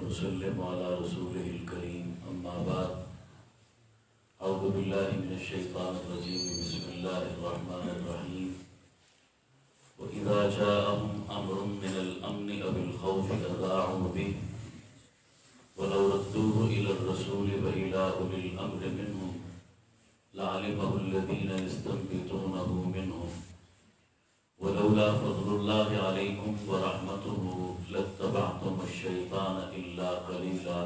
وسلم على رسوله الكريم أما بعد أعوذ بالله من الشيطان الرجيم بسم الله الرحمن الرحيم وإذا جاءهم أمر من الأمن أو الخوف أذاعوا به ولو ردوه إلى الرسول وإلى أولي الأمر منهم لعلمه الذين يستنبطونه منهم ولولا فضل الله عليكم ورحمته لاتبعتم الشيطان إلا قليلا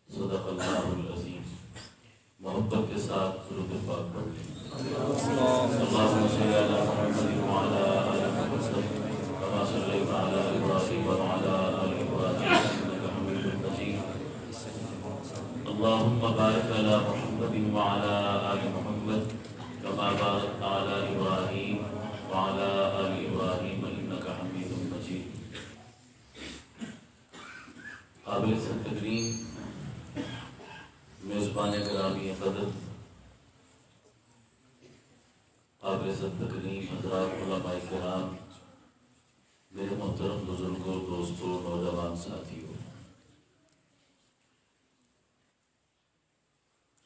صدق الله العظيم. محبت کے ساتھ درود پاک پڑھ لیں. اللهم صل على محمد وعلى آل محمد كما صليت على إبراهيم وعلى آل إبراهيم إنك حميد مجيد. اللهم بارك على محمد وعلى آل محمد كما باركت على إبراهيم وعلى آل إبراهيم إنك حميد مجيد. قابل تقدیم میزبان گرامی قدر، قابل تقدیم حضرات علماء کرام، میرے محترم بزرگوں، دوستوں، نوجوان ساتھیوں،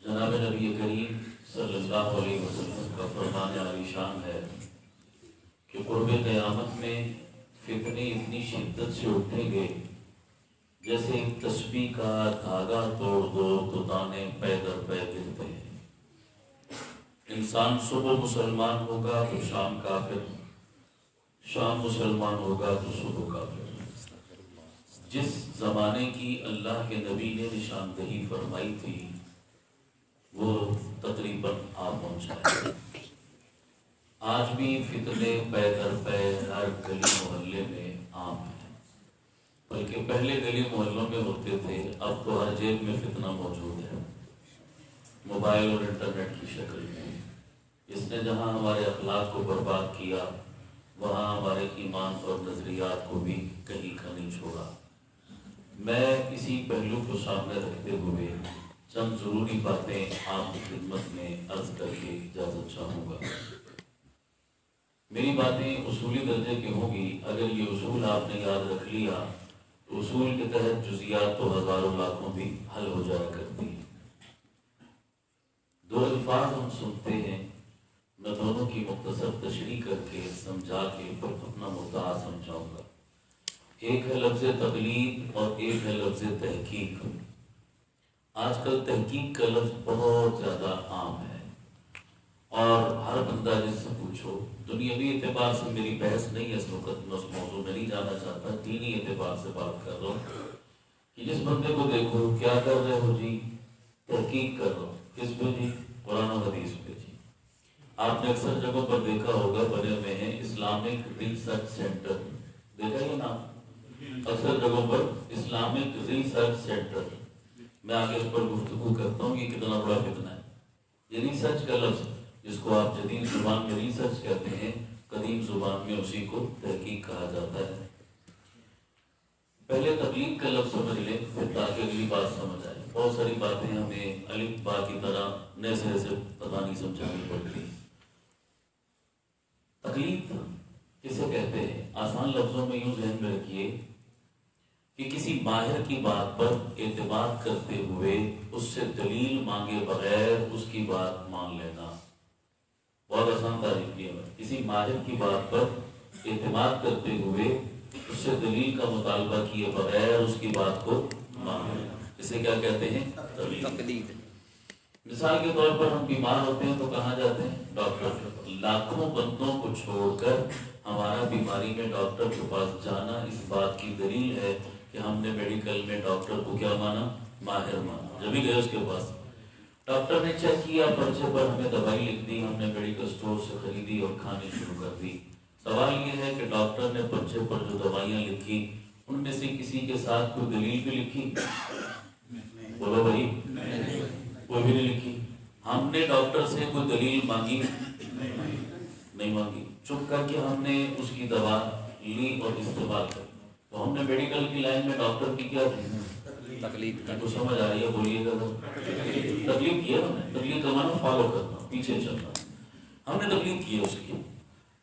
جناب نبی کریم صلی اللہ علیہ وسلم کا فرمان عالی شان ہے کہ قرب قیامت میں فتنے اتنی شدت سے اٹھیں گے جیسے ایک تسبیح کا دھاگا توڑ دو تو دانے پے در پے گرتے ہیں. انسان صبح مسلمان ہوگا تو شام کافر، شام مسلمان ہوگا تو صبح کافر. جس زمانے کی اللہ کے نبی نے نشاندہی فرمائی تھی وہ تقریباً آ پہنچا ہے. آج بھی فتنے پے در پے ہر گلی محلے میں عام ہیں، بلکہ پہلے گلی محلوں میں ہوتے تھے، اب تو ہر جیب میں فتنہ موجود ہے، موبائل اور انٹرنیٹ کی شکل میں. اس نے جہاں ہمارے اخلاق کو برباد کیا وہاں ہمارے ایمان اور نظریات کو بھی کہیں کا نہیں چھوڑا. میں اسی پہلو کو سامنے رکھتے ہوئے چند ضروری باتیں آپ کی خدمت میں عرض کر کے اجازت چاہوں گا. میری باتیں اصولی درجے کی ہوں گی. اگر یہ اصول آپ نے یاد رکھ لیا تو اصول کے تحت جزیات تو ہزاروں لاکھوں بھی حل ہو جایا کرتی ہیں. دو الفاظ ہم سنتے ہیں، میں دونوں کی مختصر تشریح کر کے سمجھا کے پھر اپنا مدعا سمجھاؤں گا. ایک ہے لفظ تقلید اور ایک ہے لفظ تحقیق. آج کل تحقیق کا لفظ بہت زیادہ عام ہے اور ہر بندہ جس سے پوچھو، دنیاوی اعتبار سے میری بحث نہیں ہے اس وقت، میں اس موضوع میں نہیں جانا چاہتا، دینی اعتبار سے بات کر رہا ہوں کہ جس بندے کو دیکھو کیا کر رہے ہو جی، تحقیق کر رہا ہوں. کس پہ جی؟ قرآن و حدیث پہ جی. آپ نے اکثر جگہوں پر دیکھا ہوگا بنے ہوئے ہیں اسلامک ریسرچ سینٹر، دیکھا یہ نام اکثر جگہوں پر اسلامک ریسرچ سینٹر. میں آگے اس پر گفتگو کرتا ہوں کہ کتنا بڑا فتنہ ہے. یہ ریسرچ کا لفظ جس کو آپ جدید زبان میں ریسرچ کہتے ہیں، قدیم زبان میں اسی کو تحقیق کہا جاتا ہے. پہلے تقلید کا لفظ سمجھ لیں پھر تاکہ اگلی بات سمجھ آئے. بہت ساری باتیں ہمیں الف با کی طرح نئے سرے سے پتہ نہیں سمجھانی پڑتی. تقلید کسے کہتے ہیں؟ آسان لفظوں میں یوں ذہن میں رکھیے کہ کسی ماہر کی بات پر اعتماد کرتے ہوئے اس سے دلیل مانگے بغیر اس کی بات مان لینا. بہت آسان تعریف کی ہے. کسی ماہر کی بات پر اعتماد کرتے ہوئے اس سے دلیل کا مطالبہ کیے بغیر اس کی بات کو مان لینا، اسے کیا کہتے ہیں؟ تقلید. مثال کے طور پر ہم بیمار ہوتے ہیں تو کہاں جاتے ہیں؟ ڈاکٹر. لاکھوں بندوں کو چھوڑ کر ہمارا بیماری میں ڈاکٹر کے پاس جانا اس بات کی دلیل ہے کہ ہم نے میڈیکل میں ڈاکٹر کو کیا مانا؟ ماہر مانا. جب بھی گئے اس کے پاس، ڈاکٹر نے چیک کیا، پرچے پر ہمیں دوائی لکھ دی، ہم نے میڈیکل سٹور سے خریدی اور کھانی شروع کر دی. سوال یہ ہے کہ ڈاکٹر نے پرچے پر جو دوائیاں لکھی ان میں سے کسی کے ساتھ کوئی دلیل بھی لکھی؟ بولو بھائی، کوئی بھی نہیں لکھی. ہم نے ڈاکٹر سے کوئی دلیل مانگی؟ نہیں مانگی. چپ کر کے ہم نے اس کی دوا لی اور استعمال کر. تو ہم نے میڈیکل کی لائن میں ڈاکٹر کی کیا تقلید کی. تو سمجھ آ رہی ہے؟ بولیے گا. تقلید کی ہے ہم نے. تقلید کا معنی فالو کرنا، پیچھے چلنا. ہم نے تقلید کی ہے اس کی.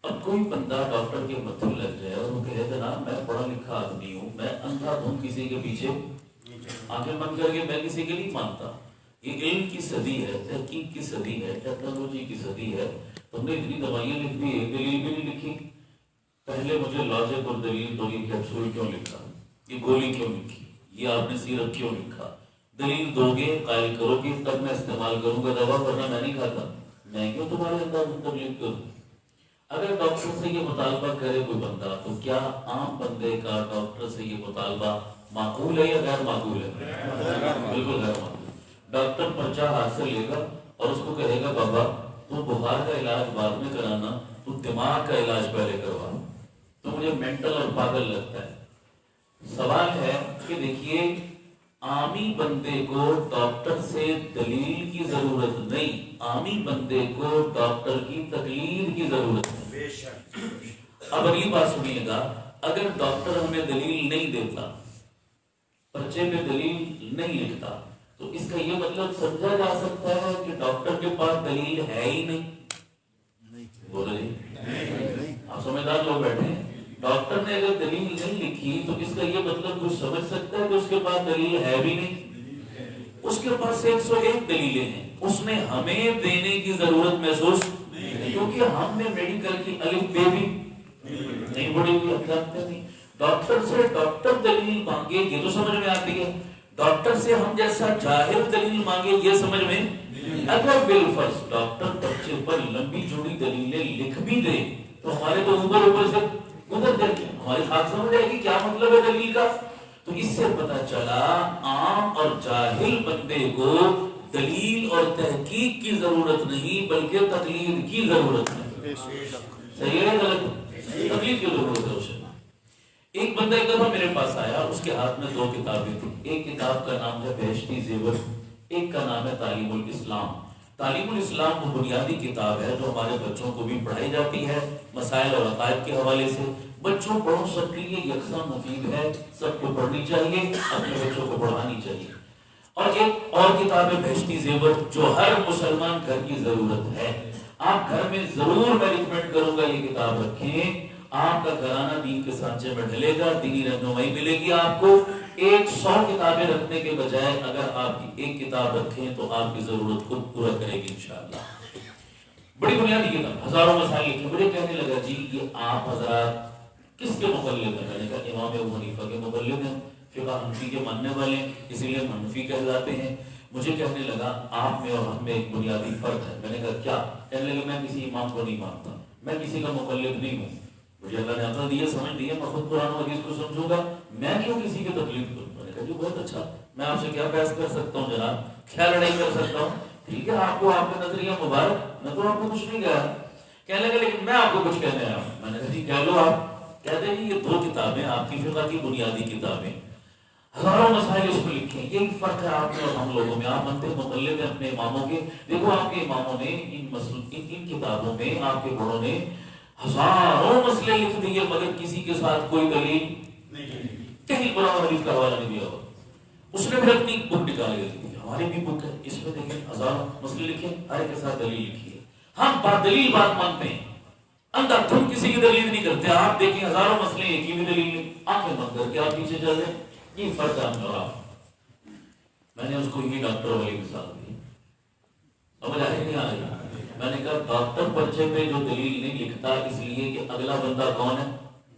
اب کوئی بندہ ڈاکٹر کے متھے لگ جائے اور وہ کہے جناب میں پڑھا لکھا آدمی ہوں، میں اندھا دھند کسی کے پیچھے آنکھیں بند کر کے میں کسی کے نہیں مانتا. یہ علم کی صدی ہے، تحقیق کی صدی ہے، ٹیکنالوجی کی صدی ہے. تم نے اتنی دوائیاں لکھ دی، ایک دلیل بھی نہیں لکھی. پہلے مجھے لاجک اور دلیل دو. یہ کیپسول کیوں لکھا، یہ گولی کیوں لکھی، یہ آپ نے سیرپ کیوں لکھا. دلیل دو گے، قائل کرو گے، تب میں استعمال کروں گا دوا، ورنہ میں نہیں کھاتا. میں کیوں تمہارے انداز تبلیغ کروں. اگر ڈاکٹر سے یہ مطالبہ کرے کوئی بندہ، تو کیا عام بندے کا ڈاکٹر سے یہ مطالبہ معقول ہے یا غیر معقول ہے؟ بالکل غیر معقول. ڈاکٹر پرچہ ہاتھ سے لے گا اور اس کو کہے گا بابا تو بخار کا علاج بعد میں کرانا، تو دماغ کا علاج پہلے کروا. تو مجھے مینٹل اور پاگل لگتا ہے. سوال ہے کہ دیکھیے، عامی بندے کو ڈاکٹر سے دلیل کی ضرورت نہیں، عامی بندے کو ڈاکٹر کی تقلید کی ضرورت ہے. اب اگلی بات سنیے گا، اگر ڈاکٹر ہمیں دلیل نہیں دیتا، پرچے میں دلیل نہیں لکھتا، تو اس کا یہ مطلب سمجھا جا سکتا ہے کہ ڈاکٹر کے پاس دلیل ہے ہی نہیں. بولو جی، آپ سمجھدار لوگ بیٹھے ہیں. ڈاکٹر نے اگر دلیل نہیں لکھی تو اس کا یہ مطلب کچھ سمجھ سکتا ہے کہ اس کے پاس دلیل ہے بھی نہیں. اس کے پاس 101 دلیلیں ہیں، اس نے ہمیں دینے کی ضرورت محسوس نہیں، کیونکہ ہم نے میڈیکل کی الف بے بھی نہیں پڑھی ہوئی. نہیں، ڈاکٹر سے ڈاکٹر دلیل مانگے یہ تو سمجھ میں آتی ہے، ڈاکٹر سے ہم جیسا جاہل دلیل مانگے یہ سمجھ میں. اگر بالفرض ڈاکٹر بچے پر لمبی چوڑی دلیلیں لکھ بھی دے تو ہمارے تو اوپر سے گزر جائے گی، ہماری بات سمجھ جائے گی کیا مطلب ہے دلیل کا. تو اس سے پتا چلا عام اور جاہل بندے کو دلیل اور تحقیق کی ضرورت نہیں بلکہ تقلید کی ضرورت ہے. صحیح ہے غلط؟ تقلید کی ضرورت ہے اسے. ایک بندہ ایک دفعہ میرے پاس آیا، اس کے ہاتھ میں 2 کتابیں تھیں. ایک کتاب کا نام ہے بہشتی زیور، ایک کا نام ہے تعلیم الاسلام. تعلیم الاسلام وہ بنیادی کتاب ہے جو ہمارے بچوں کو بھی پڑھائی جاتی ہے مسائل اور عقائد کے حوالے سے. بچوں پڑھو، سب کے لیے یکساں مفید ہے، سب کو پڑھنی چاہیے، اپنے بچوں کو پڑھانی چاہیے. اور ایک اور کتاب ہے بہشتی زیور جو ہر مسلمان گھر کی ضرورت ہے. آپ گھر میں ضرور میں ریکمینڈ کروں گا یہ کتاب رکھیں. آپ کا گھرانہ دین کے سانچے میں ڈھلے گا، دینی رہنمائی ملے گی آپ کو. 100 کتابیں رکھنے کے بجائے اگر آپ ایک کتاب رکھیں تو آپ کی ضرورت خود پورا کرے گی انشاءاللہ. بڑی بنیادی کتاب، ہزاروں مسائل لکھے. مجھے کہنے لگا جی یہ آپ حضرات کس کے مقلد ہیں؟ میں نے کہا امام ابو حنیفہ کے مقلد ہیں، فقہ حنفی کے ماننے والے ہیں، اسی لیے حنفی کہلاتے ہیں. مجھے کہنے لگا آپ میں اور ہم میں ایک بنیادی فرق ہے. میں نے کہا کیا؟ کہنے لگا میں کسی امام کو نہیں مانتا، میں کسی کا مقلد نہیں ہوں. مجھے اللہ نے عقل دی ہے، سمجھ دی ہے، میں خود قرآن و حدیث کو سمجھوں گا، میں کیوں کسی کی تقلید کروں؟ میں نے کہا جی بہت اچھا، میں آپ سے کیا بحث کر سکتا ہوں جناب، کیا لڑائی کر سکتا ہوں؟ ٹھیک ہے، آپ کو آپ کا نظریہ مبارک، میں تو آپ کو کچھ نہیں کہا. کہنے لگا لیکن میں آپ کو کچھ کہنے آیا ہوں. میں نے کہا جی کہہ لو آپ. کہتے ہیں یہ 2 کتابیں آپ کی فقہ کی بنیادی کتابیں، ہزاروں مسائل اس میں لکھے ہیں. یہی فرق ہے آپ میں اور ہم لوگوں میں. آپ بنتے مقلد ہیں اپنے اماموں کے. دیکھو آپ کے اماموں نے ان کتابوں میں، آپ کے بڑوں نے ہزاروں مسئلے لکھ دیے مگر کسی کے ساتھ کوئی دلیل نہیں، کہیں قرآن حدیث کا حوالہ نہیں دیا ہوا. اس نے پھر اپنی بک نکال کے دی، ہماری بھی بک ہے، اس میں دیکھیں ہزاروں مسئلے لکھے، ہر کے ساتھ دلیل لکھی ہے. ہم با دلیل بات مانتے ہیں، اندر تم کسی کی دلیل نہیں کرتے. آپ دیکھیں ہزاروں مسئلے ایک ہی بھی دلیل نہیں، آنکھیں بند کر کے آپ پیچھے چل رہے ہیں. یہ فرق ہے ہم اور آپ. میں نے اس کو یہ ڈاکٹر والی مثال دی. سمجھ آ رہی نہیں آ رہی؟ میں نے کہا ڈاکٹر پرچے پہ جو دلیل نہیں لکھتا اس لیے کہ اگلا بندہ کون ہے؟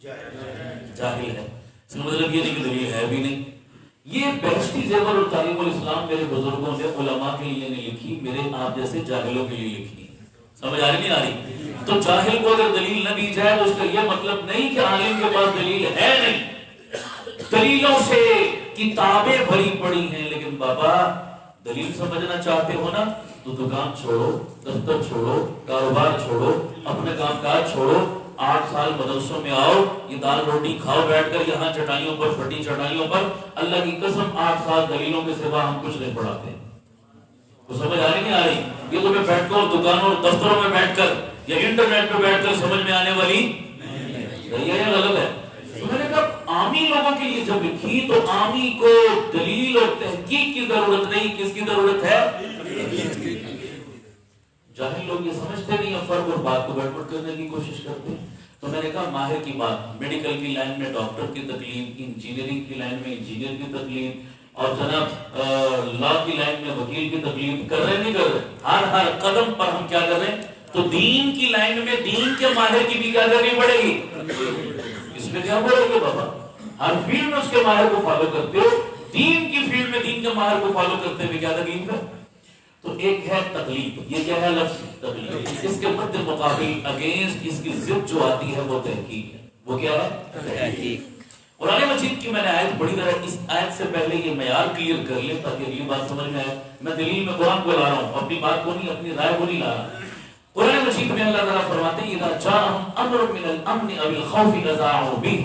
جاہل ہے. اس کا مطلب یہ نہیں کہ دلیل ہے بھی نہیں. یہ بہشتی زیور اور تعلیم الاسلام میرے بزرگوں نے علماء کے لیے نہیں لکھی، میرے آپ جیسے جاہلوں کے لیے لکھی. سمجھ آ رہی نہیں آ رہی؟ تو جاہل کو اگر دلیل نہ دی جائے تو اس کا یہ مطلب نہیں کہ عالم کے پاس دلیل ہے نہیں. دلیلوں سے کتابیں بھری پڑی ہیں، لیکن بابا دلیل سمجھنا چاہتے ہو نا تو دکان چھوڑو، دفتر چھوڑو، کاروبار چھوڑو، اپنے کام کاج چھوڑو، 8 سال مدرسوں میں آؤ، یہ دال روٹی کھاؤ بیٹھ کر یہاں چٹائیوں پر، پھٹی چٹائیوں پر. اللہ کی قسم 8 سال دلیلوں کے سوا ہم کچھ نہیں پڑھاتے. تو سمجھ آ رہی نہیں آ رہی؟ یہ تمہیں بیٹھ کر دکانوں اور دفتروں میں بیٹھ کر یا انٹرنیٹ پہ بیٹھ کر سمجھ میں آنے والی نہیں ہے یا غلط ہے؟ تو میں نے کہا عامی لوگوں کے لیے جب لکھی تو عامی کو دلیل اور تحقیق کی ضرورت نہیں، کس کی ضرورت ہے؟ جاہل لوگ یہ سمجھتے نہیں ہیں فرق اور بات کو گڑبڑ کرنے کی کوشش کرتے ہیں. تو میں نے کہا ماہر کی بات، میڈیکل کی لائن میں ڈاکٹر کی تکلیف، انجینئرنگ کی لائن میں انجینئر کی تکلیف، اور جناب لا کی لائن میں وکیل کی تکلیف کر رہے نہیں کر رہے؟ ہر قدم پر ہم کیا کر رہے ہیں؟ تو دین کی لائن میں دین کے ماہر کی بھی کیا کرنی پڑے گی؟ اس میں کیا پڑے گا بابا؟ ہر فیلڈ میں اس کے ماہر کو فالو کرتے ہو، دین کی فیلڈ میں دین کے ماہر کو فالو کرتے ہوئے کیا تکلیف ہے؟ تو ایک ہے تقلید، یہ کیا ہے لفظ تقلید، اس کے مد مقابل اگینسٹ اس کی ضد جو آتی ہے وہ تحقیق ہے۔ وہ کیا ہے؟ تحقیق۔ قرآن مجید کی میں نے آیت پڑھی، ذرا اس آیت سے پہلے یہ معیار کلیئر کر لیں تاکہ اگلی بات سمجھ میں آئے۔ میں دلیل میں قرآن کو لا رہا ہوں، اپنی بات کو نہیں، اپنی رائے کو نہیں لا رہا۔ قرآن مجید میں اللہ تعالیٰ فرماتے ہیں اذا جاءهم امر من الامن او الخوف اذاعوا به۔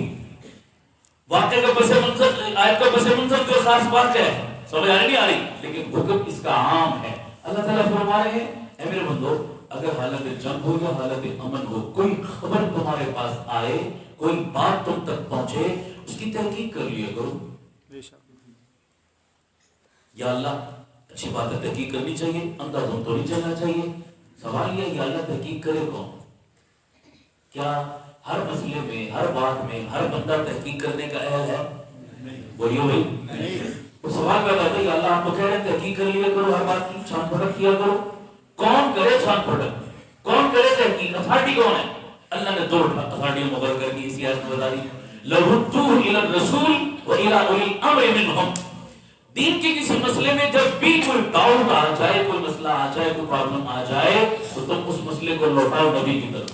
واقعہ کا پس منظر، آیت کا پس منظر جو خاص بات ہے سمجھ آ نہیں آ رہی، لیکن حکم اس کا عام ہے۔ اللہ تعالیٰ فرما رہے ہیں اے میرے بندو، اگر حالت جنگ ہو یا حالت امن ہو، کوئی خبر تمہارے پاس آئے، کوئی بات تم تک پہنچے، اس کی تحقیق کر لیا کرو۔ یا اللہ اچھی بات ہے، تحقیق کرنی چاہیے، اندازوں تو نہیں چلنا چاہیے۔ سوال یہ یا اللہ تحقیق کرے کون؟ کیا ہر مسئلے میں، ہر بات میں ہر بندہ تحقیق کرنے کا اہل ہے؟ بولیے بھائی، تو سوال پیدا ہوتا ہے یا اللہ آپ تو کہہ رہے ہیں تحقیق کر لیا کرو، ہر بات کی چھان پھٹک کیا کرو۔ کون کرے چھان پھٹک؟ کون کرے تحقیق؟ اتھارٹی کون ہے؟ اللہ نے دو اتھارٹیاں مقرر کر کی، اسی آیت میں بتا دی لَرُدُّوهُ إِلَى الرَّسُولِ وَإِلَى أُولِي الْأَمْرِ مِنْهُمْ۔ دین کے کسی مسئلے میں جب بھی کوئی ڈاؤٹ آ جائے، کوئی مسئلہ آ جائے، کوئی پرابلم آ جائے، تو تم اس مسئلے کو لوٹاؤ نبی کی طرف۔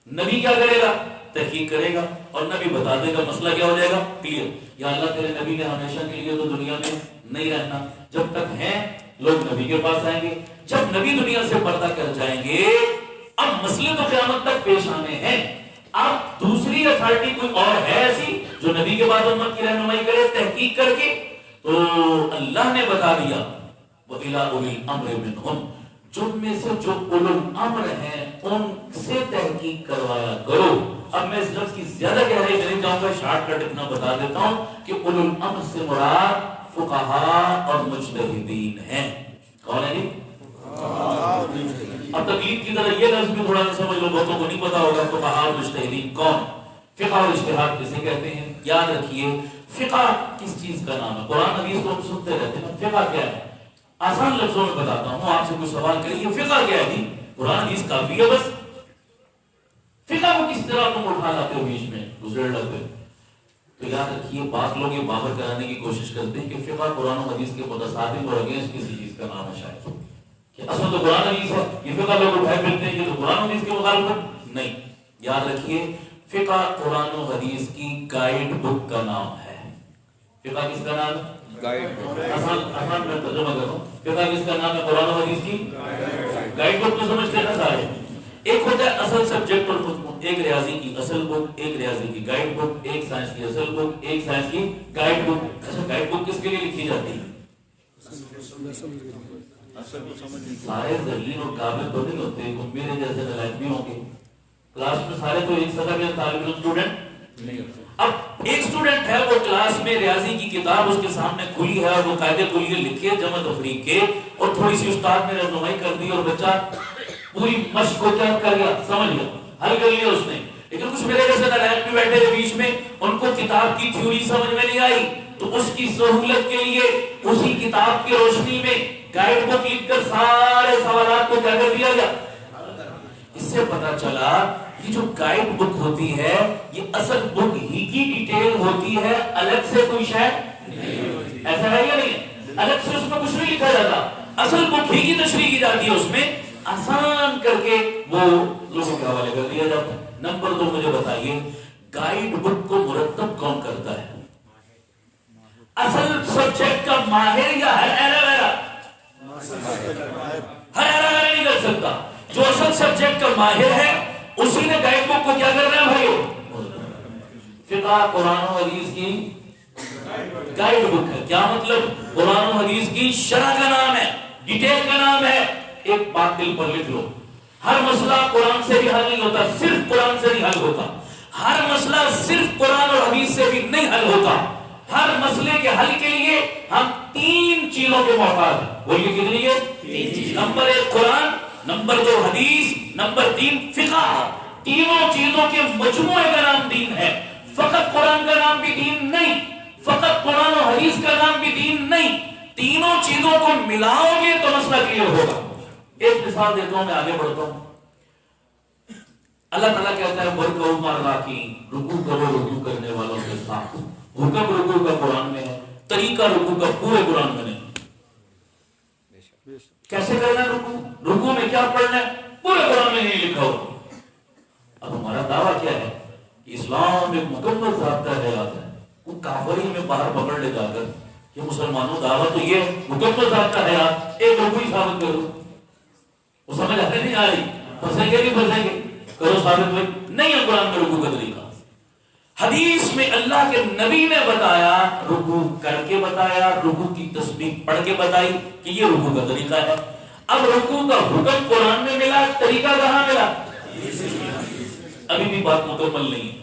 نبی کیا کرے گا؟ تحقیق کرے گا اور نبی بتا دے گا، مسئلہ کیا ہو جائے گا؟ کلیئر۔ یا اللہ تیرے نبی نے ہمیشہ کے لیے تو دنیا میں نہیں رہنا، جب تک ہیں لوگ نبی کے پاس آئیں گے، جب نبی دنیا سے پردہ کر جائیں گے، اب مسئلے تو قیامت تک پیش آنے ہیں۔ اب دوسری اتھارٹی کوئی اور ہے ایسی جو نبی کے بعد امت کی رہنمائی کرے تحقیق کر کے؟ تو اللہ نے بتا دیا وَإِلَىٰ أُولِي الْأَمْرِ مِنْهُمْ، جن میں سے جو اولو الامر ہیں ان سے تحقیق کروایا کرو۔ اب میں اس لفظ کی زیادہ گہرائی میں نہیں جاؤں گا، شارٹ کٹ اتنا بتا دیتا ہوں کہ اولو الامر سے مراد فقہاء اور مجتہدین ہیں۔ کون ہے جی؟ اب تقلید کی طرح یہ لفظ بھی تھوڑا سا سمجھ لو، بہتوں کو نہیں پتا ہوگا فقہاء اور مجتہدین کون؟ فقہ اور اجتہاد کسے کہتے ہیں؟ یاد رکھیے فقہ کس چیز کا نام ہے؟ قرآن حدیث کو ہم سنتے رہتے ہیں، فقہ کیا ہے؟ آسان لفظوں میں بتاتا ہوں، آپ سے کوئی سوال کرے یہ فقہ کیا ہے جی؟ قرآن حدیث کافی ہے بس۔ فقہ کو کس طرح تم اٹھا لاتے ہو بیچ میں گزر ڈالتے ہو؟ تو یاد رکھیے بعض لوگ یہ باور کرانے کی کوشش کرتے ہیں کہ فقہ قرآن و حدیث کے متصادم اور اگینسٹ کسی چیز کا نام ہے، شاید کہ اصل تو قرآن حدیث ہے، یہ فقہ لوگ اٹھائے پھرتے ہیں، یہ تو قرآن حدیث کے مخالفت نہیں۔ یاد رکھیے فقہ قرآن و حدیث کی گائیڈ بک کا نام ہے۔ فقہ کس کا نام ہے؟ آسان میں ترجمہ کر رہا ہوں، فقہ کس کا نام ہے؟ قرآن و حدیث کی گائیڈ بک کو سمجھتے ہیں نا سارے؟ ایک ہوتا ہے اصل سبجیکٹ اور خود، ایک ریاضی کی اصل بک، ایک ریاضی کی گائیڈ بک، ایک سائنس کی اصل بک، ایک سائنس کی گائیڈ بک۔ اچھا گائیڈ بک کس کے لیے لکھی جاتی ہے؟ سارے ذہین اور قابل تو نہیں ہوتے، میرے جیسے نالائق بھی ہوں گے کلاس میں، سارے تو ایک سطح کے طالب علم اسٹوڈنٹ نہیں ہوتے۔ اب ایک اسٹوڈنٹ ہے وہ کلاس میں ریاضی کی کتاب اس کے سامنے کھلی ہے اور وہ قاعدے کلیے لکھے جمع تفریق کے اور تھوڑی سی استاد نے رہنمائی کر دی اور بچہ پوری مشق کو کیا کر گیا، سمجھ گیا، حل کر لیا اس نے۔ لیکن کچھ میرے جیسے نالائق بھی بیٹھے تھے بیچ میں، ان کو کتاب کی تھیوری سمجھ میں نہیں آئی، تو اس کی سہولت کے لیے اسی کتاب کی روشنی میں گائیڈ بک لکھ کر سارے سوالات کو کیا کر دیا گیا۔ اس سے پتا چلا یہ جو گائیڈ بک ہوتی ہے یہ اصل بک ہی کی ڈیٹیل ہوتی ہے، الگ سے کوئی شاید نہیں ہوتی۔ ایسا ہے یا نہیں؟ الگ سے اس میں کچھ نہیں لکھا جاتا، اصل بک ہی کی تشریح کی جاتی ہے، اس میں آسان کر کے وہ لوگوں کے حوالے کر دیا جاتا ہے۔ نمبر 2 مجھے بتائیے گائیڈ بک کو مرتب کون کرتا ہے؟ اصل سبجیکٹ کا ماہر یا ہر ایرا ویرا؟ ہر ایرا ویرا نہیں کر سکتا، جو اصل سبجیکٹ کا ماہر ہے اسی نے گائیڈ بک کو کیا کرنا ہے بھائیو؟ فقہ قرآن و حدیث کی گائیڈ بک ہے۔ کیا مطلب؟ قرآن و حدیث کی شرح کا نام ہے، ڈیٹیل کا نام ہے۔ ایک بات دل پر لکھ لو، ہر مسئلہ قرآن سے بھی حل نہیں ہوتا، صرف قرآن سے نہیں حل ہوتا۔ ہر مسئلہ صرف قرآن اور حدیث سے بھی نہیں حل ہوتا۔ ہر مسئلے کے حل کے لیے ہم 3 چیزوں کے محتاج ہیں۔ بولیے کتنی ہے؟ 3 چیز۔ نمبر 1 قرآن، نمبر 2 حدیث، نمبر 3 فقہ۔ تینوں چیزوں کے مجموعے کا نام دین ہے۔ فقط قرآن کا نام بھی دین نہیں، فقط قرآن و حدیث کا نام بھی دین نہیں، تینوں چیزوں کو ملاؤ گے تو مسئلہ کلیئر ہوگا۔ ایک مثال دیتا ہوں، میں آگے بڑھتا ہوں۔ اللہ تعالیٰ کہتا ہے وَرْكَعُوا مَعَ الرَّاكِعِينَ، رکوع کرو رکوع کرنے والوں کے ساتھ۔ حکم رکوع کا قرآن میں ہے، طریقہ رکوع کا پورے قرآن میں نہیں۔ کیسے کرنا ہے رکوع؟ رکوع میں کیا پڑھنا ہے؟ پورے قرآن میں نہیں لکھا ہوا۔ اب ہمارا دعویٰ کیا ہے کہ اسلام ایک مکمل ضابطہ حیات ہے۔ وہ کافر ہی میں باہر پکڑ لے جا کر کہ مسلمانوں دعویٰ تو یہ مکمل ضابطہ حیات، ایک رکوع ہی ثابت کرو۔ وہ سمجھ آتے نہیں آ رہی، پھنسیں گے نہیں پھنسیں گے، کرو ثابت ہوئی نہیں ہے قرآن میں رکوع کا طریقہ۔ حدیث میں اللہ کے نبی نے بتایا، رکوع کر کے بتایا، رکوع کی تسبیح پڑھ کے بتائی کہ یہ رکوع کا طریقہ ہے۔ اب رکوع کا حکم قرآن میں ملا، طریقہ کہاں ملا؟ ابھی بھی بات مکمل نہیں ہے،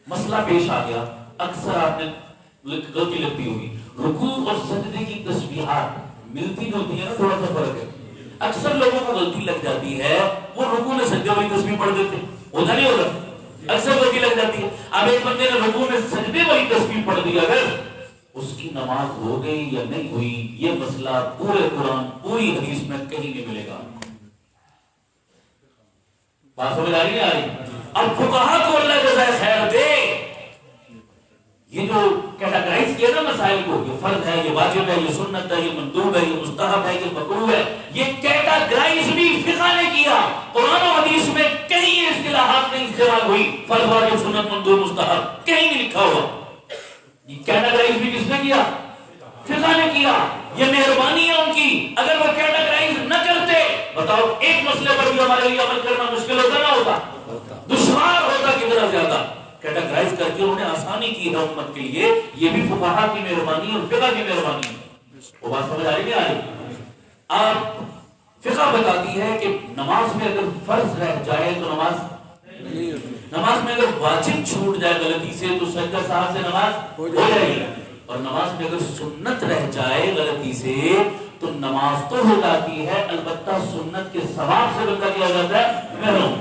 مسئلہ پیش آ گیا۔ اکثر آپ نے غلطی لگتی ہوگی، رکوع اور سجدے کی تسبیحات ملتی جلتی ہے نا، تھوڑا سا فرق ہے۔ اکثر لوگوں کو غلطی لگ جاتی ہے، وہ رکوع میں سجدے والی تسبیح پڑھ دیتے، ہوتا نہیں ہوتا؟ اکثر غلطی لگ جاتی ہے۔ اب ایک بندے نے رکوع میں سجدے والی تسبیح پڑھ دی، اگر اس کی نماز ہو گئی یا نہیں ہوئی، یہ مسئلہ پورے قرآن پوری حدیث میں کہیں نہیں ملے گا۔ بات سمجھ آ رہی ہے؟ اب فقہا کو اللہ جزائے خیر دے، یہ جو کیٹاگرائز کیا نا مسائل کو، یہ فرض ہے، یہ واجب ہے، یہ سنت ہے، یہ مندوب ہے، یہ مستحب ہے، یہ مکروہ ہے، یہ کیٹاگرائز بھی فقہ نے کیا۔ قرآن و حدیث میں کہیں یہ اصطلاحات نہیں استعمال ہوئی، فرض، واجب، سنت، مندوب، مستحب، کہیں نہیں لکھا ہوا۔ یہ کیٹاگرائز بھی کس نے کیا؟ فقہ نے کیا۔ یہ مہربانی ہے ان کی، اگر وہ کیٹاگرائز نہ کرتے، بتاؤ ایک مسئلے پر بھی ہمارے لیے عمل کرنا مشکل ہوتا نہ ہوتا؟ دشوار ہوتا کتنا زیادہ۔ کیٹاگرائز کر کے انہوں نے آسانی کی ہے امت کے لیے، یہ بھی فقہا کی مہربانی اور فقہ کی مہربانی ہے۔ وہ بات سمجھ آ رہی نہیں آ رہی؟ آپ فقہ بتاتی ہے کہ نماز میں اگر فرض رہ جائے تو نماز میں اگر واجب چھوٹ جائے غلطی سے تو سجدہ سہو سے نماز ہو جائے گی، اور نماز میں اگر سنت رہ جائے غلطی سے تو نماز تو ہو جاتی ہے، البتہ سنت کے ثواب سے بندہ کیا جاتا ہے محروم۔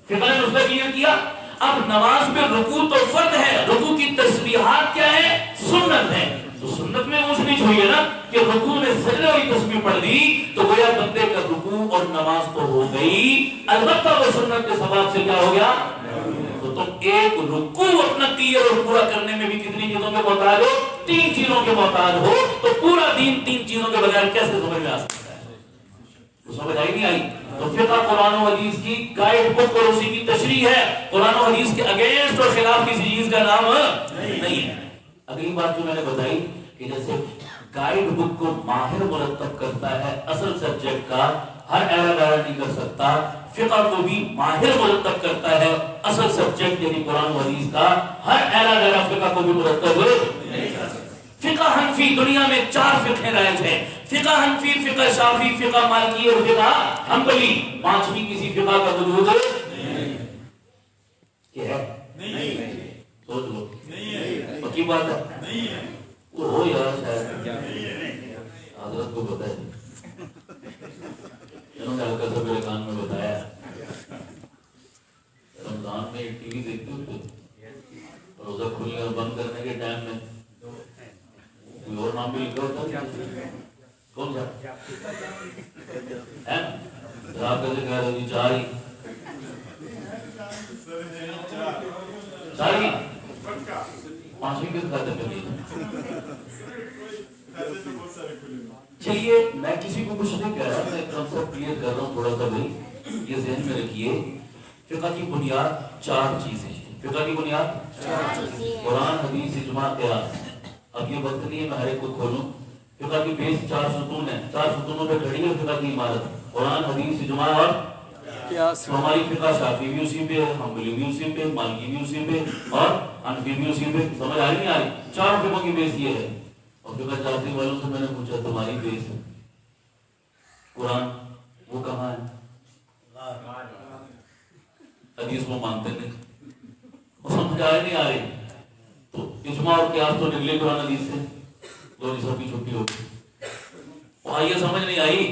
فقہ نے مسئلہ کلیئر کیا۔ اب نماز میں رکوع تو فرض ہے، رکوع کی تسبیحات کیا ہے؟ سنت ہے۔ تو سنت میں اونچ نیچ ہوئی ہے نا کہ رکوع میں سجدے والی تسبیح پڑھ دی تو گویا بندے کا رکوع اور نماز تو ہو گئی، البتہ وہ سنت کے ثواب سے کیا ہو گیا؟ تو تم ایک رکوع اپنا کلیئر اور پورا کرنے میں بھی کتنی چیزوں کے محتاج ہو؟ 3 چیزوں کے محتاج ہو۔ تو پورا دین 3 چیزوں کے بغیر کیسے سمجھ میں آ سکتا ہے؟ تو سمجھ آئی نہیں آئی؟ تو فقہ قرآن و حدیث کی گائیڈ بک اور اسی کی تشریح ہے، قرآن و حدیث کے اگینسٹ اور خلاف کسی چیز کا نام نہیں ہے۔ اگلی بات جو میں نے بتائی کہ جیسے گائیڈ بک کو ماہر مرتب کرتا ہے اصل سبجیکٹ کا، ہر ایرا غیر نہیں کر سکتا، فقہ کو بھی ماہر مرتب کرتا ہے اصل سبجیکٹ یعنی قرآن و حدیث کا، ہر ایرا غیر فقہ کو بھی مرتب نہیں کر سکتا۔ فقہ حنفی، دنیا میں 4 فقہ رائج ہیں، فقہ حنفی، فقہ شافعی، فقہ مالکی اور فقہ حنبلی۔ 5ویں کسی فقہ کا وجود کیا ہے؟ نہیں۔ سوچ لو، پکی بات ہے؟ وہ ہو یار شاید حضرت کو پتہ ہے، انہوں نے ہلکا سا میرے کان میں بتایا رمضان میں ٹی وی دیکھتے ہوتے روزہ کھلنے اور بند کرنے کے ٹائم میں کوئی اور نام بھی لکھا ہوتا ہے، کون سا ہے؟ آپ کیسے کہہ رہے ہو جی؟ 4 ہی چاہیے 5ویں کس کھاتے میں نہیں۔ چلیے میں کسی کو کچھ نہیں کہہ رہا، میں کنسپٹ کلیئر کر رہا ہوں تھوڑا سا بھائی، یہ ذہن میں رکھیے۔ فقہ کی بنیاد 4 چیزیں، فقہ کی بنیاد قرآن، حدیث، اجماع، قیاس۔ اب یہ وقت نہیں ہے میں ہر ایک کو کھولوں۔ فقہ کی بیس 4 ستون ہیں، 4 ستونوں پہ کھڑی ہے فقہ کی عمارت، قرآن، حدیث، اجماع اور قیاس۔ ہماری فقہ شافعی بھی اسی پہ، حنبلی بھی اسی پہ، مالکی بھی اسی پہ اور حنفی بھی اسی پہ۔ سمجھ آ رہی نہیں آ رہی؟ 4 فقہ کی بیس یہ ہے۔ اور فقہ شافعی والوں سے میں نے پوچھا تمہاری بیس قرآن وہ کہاں ہے؟ حدیث وہ مانتے نہیں، وہ سمجھ آ رہی نہیں آ رہی؟ تو اجماع اور قیاس تو نکلے قرآن حدیث سے، دو سب کی چھٹی ہوگی۔ تو یہ سمجھ نہیں آئی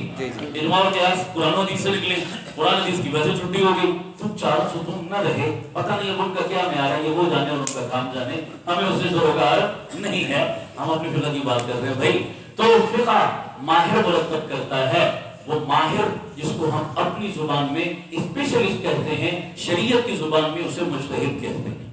اجماع اور قیاس قرآن و حدیث سے نکلے، قرآن حدیث کی ویسے چھٹی ہو گئی، تو چار ستون نہ رہے، پتہ نہیں اب ان کا کیا معیار ہے، یہ وہ جانے اور ان کا کام جانے، ہمیں اس سے سروکار نہیں ہے، ہم اپنی فقہ کی بات کر رہے ہیں بھائی۔ تو فقہ ماہر مرتب کرتا ہے، وہ ماہر جس کو ہم اپنی زبان میں اسپیشلسٹ کہتے ہیں، شریعت کی زبان میں اسے مجتہد کہتے ہیں،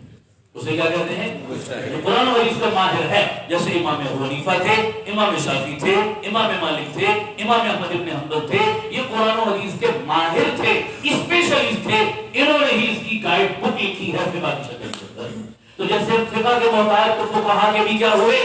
اسے کیا کہتے ہیں؟ جو قرآن و حدیث کا ماہر ہے، جیسے امام ابو حنیفہ تھے، امام شافعی تھے، امام مالک تھے، امام احمد بن حنبل تھے، یہ قرآن و حدیث کے ماہر تھے، اسپیشلسٹ تھے، انہوں نے ہی اس کی گائیڈ بک لکھی ہے فقہ کی شکل کے اندر۔ تو جیسے فقہ کے محتاج تو فقہا کے بھی کیا ہوئے؟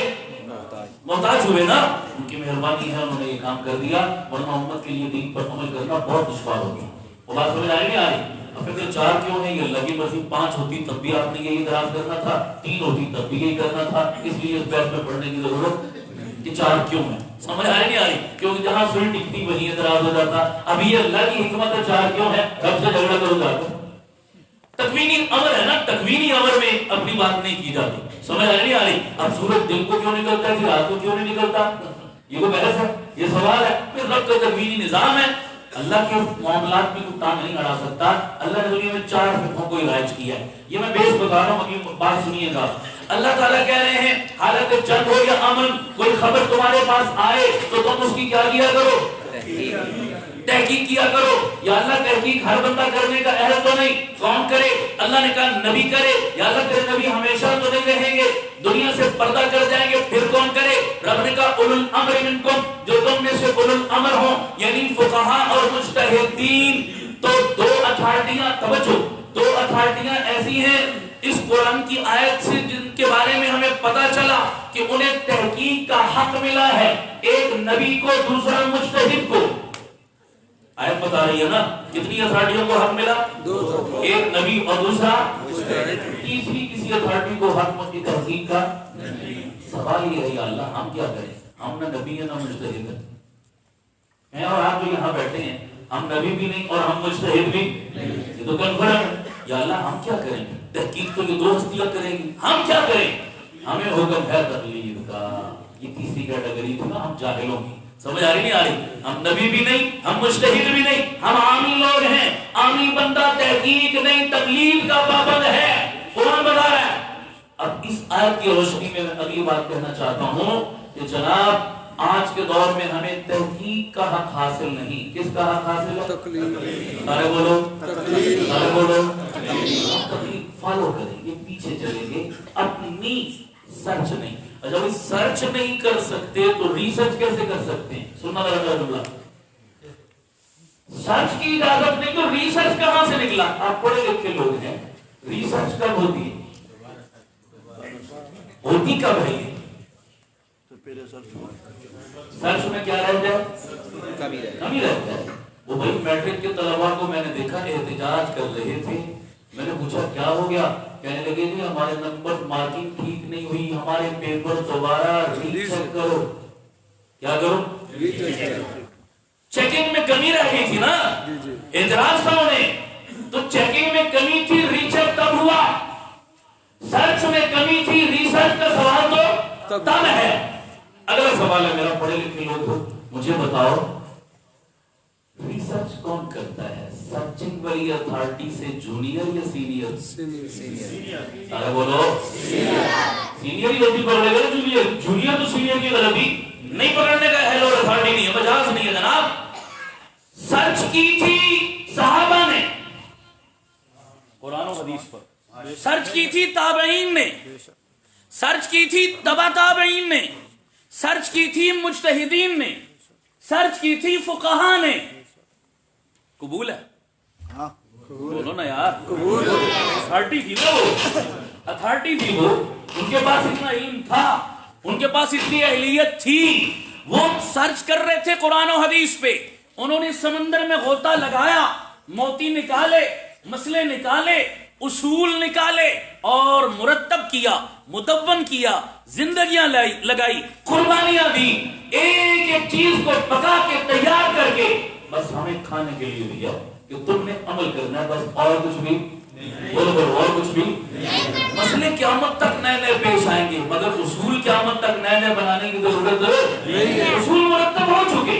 محتاج ہوئے نا، ان کی مہربانی ہے، انہوں نے یہ کام کر دیا، ورنہ امت کے لیے دین پر عمل کرنا بہت دشوار ہو گیا۔ وہ بات سمجھ آئی نہیں آ رہی؟ اب پھر چار کیوں ہیں؟ یہ اللہ کی مرضی، 5 ہوتی تب بھی آپ نے یہی اعتراض کرنا تھا، 3 ہوتی تب بھی یہی کرنا تھا، اس لیے اس بحث میں پڑھنے کی ضرورت کہ 4 کیوں ہیں، سمجھ آئی نہیں آ رہی؟ کیونکہ جہاں سوئی ٹکتی وہیں اعتراض ہو جاتا۔ اب یہ اللہ کی حکمت ہے، 4 کیوں ہے، رب سے جھگڑا کرو جا کر، تکوینی امر ہے نا، تکوینی امر میں اپنی بات نہیں کی جاتی، سمجھ آئی نہیں آ رہی؟ اب سورج دن کو کیوں نکلتا ہے، رات کو کیوں نہیں نکلتا، یہ کوئی بحث ہے، یہ سوال ہے؟ پھر رب کا تکوینی نظام ہے، اللہ کے معاملات میں کوئی ٹانگ نہیں اڑا سکتا۔ اللہ نے دنیا میں 4 فقہوں کو رائج کیا ہے، یہ میں بیس بتا رہا ہوں، اگلی بات سنیے گا۔ اللہ تعالیٰ کہہ رہے ہیں حالت جنگ ہو یا امن، کوئی خبر تمہارے پاس آئے تو تم اس کی کیا کیا کرو؟ تحقیق کیا کرو۔ یا اللہ تحقیق ہر بندہ کرنے کا اہل تو نہیں، کون کرے؟ اللہ نے کہا نبی کرے، یا اللہ تیرے نبی ہمیشہ تو نہیں رہیں گے، دنیا سے پردہ کر جائیں گے، پھر کون کرے؟ رب نے کہا اولو الامر منکم، جو تم میں سے اولو الامر ہوں، یعنی فقہا اور مجتہدین۔ تو 2 اتھارٹیاں، توجہ، 2 اتھارٹیاں ایسی ہیں اس قرآن کی آیت سے جن کے بارے میں ہمیں پتا چلا کہ انہیں تحقیق کا حق ملا ہے، ایک نبی کو، دوسرا مجتہد کو۔ آیت بتا رہی ہے نا کتنی اتھارٹیوں کو حق ملا؟ 2، ایک نبی اور دوسرا مجتہد، تیسری کسی اتھارٹی کو حق کی تحقیق کا۔ سوال یہ ہے یا اللہ ہم کیا کریں؟ ہم نہ نبی ہیں نہ مجتہد ہیں، اور آپ جو یہاں بیٹھے ہیں ہم نبی بھی نہیں اور ہم مجتہد بھی نہیں، یہ تو کنفرم ہے۔ یا اللہ ہم کیا کریں؟ تحقیق تو یہ 2 ہستیاں کریں گی، ہم کیا کریں؟ ہمیں حکم ہے تقلید کا۔ یہ تیسری کیٹیگری تھی نا ہم جاہلوں کی، سمجھ آ رہی نہیں آ رہی؟ ہم نبی بھی نہیں، ہم مجتہد بھی نہیں، ہم عامی لوگ ہیں، عامی بندہ تحقیق نہیں تقلید کا پابند ہے، قرآن بتا رہا ہے۔ اب اس آیت کی روشنی میں اگلی بات کہنا چاہتا ہوں کہ جناب آج کے دور میں ہمیں تحقیق کا حق حاصل نہیں، کس کا حق حاصل ہے؟ تقلید۔ سارے بولو تقلید، سارے بولو تقلید۔ فالو کریں گے، پیچھے چلیں گے، اپنی سرچ نہیں۔ جب سرچ نہیں کر سکتے تو ریسرچ کیسے کر سکتے ہیں؟ سننا ذرا جملہ، سرچ کی اجازت نہیں تو ریسرچ کہاں سے نکلا؟ آپ پڑھے لکھے لوگ ہیں، ریسرچ کب ہوتی ہے؟ ہوتی کب ہے؟ سرچ میں کیا رہتا ہے؟ کمی رہتا ہے۔ وہ بھائی میٹرک کے طلباء کو میں نے دیکھا احتجاج کر رہے تھے، میں نے پوچھا کیا ہو گیا؟ کہنے لگے جی ہمارے نمبر مارکنگ ٹھیک نہیں ہوئی، ہمارے پیپر دوبارہ ری چیک کرو۔ کیا کرو؟ چیکنگ میں کمی رہ گئی تھی نا، اعتراض تھا انہیں، تو چیکنگ میں کمی تھی، ری چیک تب ہوا۔ سرچ میں کمی تھی، ریسرچ کا سوال تو تب ہے۔ اگلا سوال ہے میرا، پڑھے لکھے لوگ ہو، مجھے بتاؤ ریسرچ کون کرتا ہے؟ سرچنگ والی اتھارٹی سے جونیئر یا سینئر؟ سارے بولو سینئر ہی غلطی پکڑے گا، جونیئر جونیئر تو سینئر کی غلطی نہیں پکڑنے کا ہے، اور اتھارٹی نہیں ہے، مجاز نہیں ہے جناب۔ سرچ کی تھی صحابہ نے قرآن و حدیث پر، سرچ کی تھی تابعین نے، سرچ کی تھی تبع تابعین نے، سرچ کی تھی مجتہدین نے، سرچ کی تھی فقہا نے۔ قبول ہے؟ بولو نا یار، اتھارٹی تھی نا، وہ اتھارٹی تھی، وہ ان کے پاس اتنا علم تھا، ان کے پاس اتنی اہلیت تھی، وہ سرچ کر رہے تھے قرآن و حدیث پہ، انہوں نے سمندر میں غوطہ لگایا، موتی نکالے، مسئلے نکالے، اصول نکالے اور مرتب کیا، مدون کیا، زندگیاں لگائی، قربانیاں دی، ایک ایک چیز کو پکا کے تیار کر کے بس ہمیں کھانے کے لیے دیا کہ تم نے عمل کرنا ہے، بس اور کچھ بھی بولو بولو، اور کچھ بھی۔ مسئلے قیامت تک نئے نئے پیش آئیں گے، مگر اصول قیامت تک نئے نئے بنانے کی ضرورت نہیں، اصول مرتب ہو چکے۔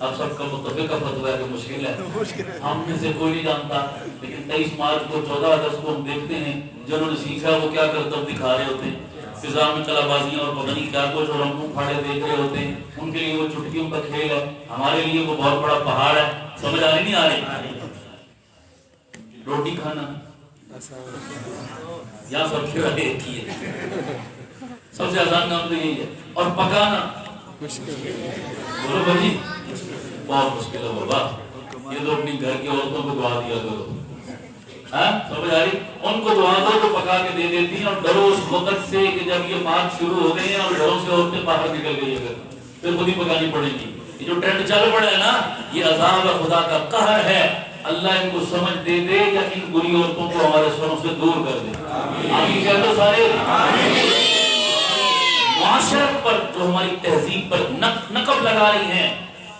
اب سب کا متفق کا فتویٰ ہے کہ مشکل ہے، ہم میں سے کوئی نہیں جانتا، لیکن 23 مارچ کو 14 اگست کو ہم دیکھتے ہیں جنہوں نے سیکھا وہ کیا کرتب دکھا رہے ہوتے ہیں، فضا میں چلا بازیاں اور پتہ نہیں کیا کچھ، اور ہم منہ پھاڑے دیکھ رہے ہوتے ہیں، ان کے لیے وہ چٹکیوں کا کھیل ہے، ہمارے لیے وہ بہت بڑا پہاڑ ہے. سمجھ آ رہی نہیں آ رہی؟ روٹی کھانا یہاں سب سے بڑے ایک ہی ہے، سب سے آسان کام تو یہی ہے، اور پکانا بولو بھائی بہت مشکل ہے بابا. یہ تو اپنی گھر کی عورتوں کو دعا دیا کرو، سمجھ آ رہی؟ ان کو دعا دو تو پکا کے دے دیتی ہیں، اور ڈرو اس وقت سے کہ جب یہ مارچ شروع ہو گئے ہیں اور ڈروں سے عورتیں باہر نکل گئی ہے، پھر خود ہی پکانی پڑے گی. یہ جو ٹرینڈ چل پڑا ہے نا، یہ عذاب خدا کا قہر ہے. اللہ ان کو سمجھ دے دے یا ان بری عورتوں کو ہمارے سروں سے دور کر دے. آمین کہہ دو سارے. معاشرت پر جو ہماری تہذیب پر نقب لگا رہی ہیں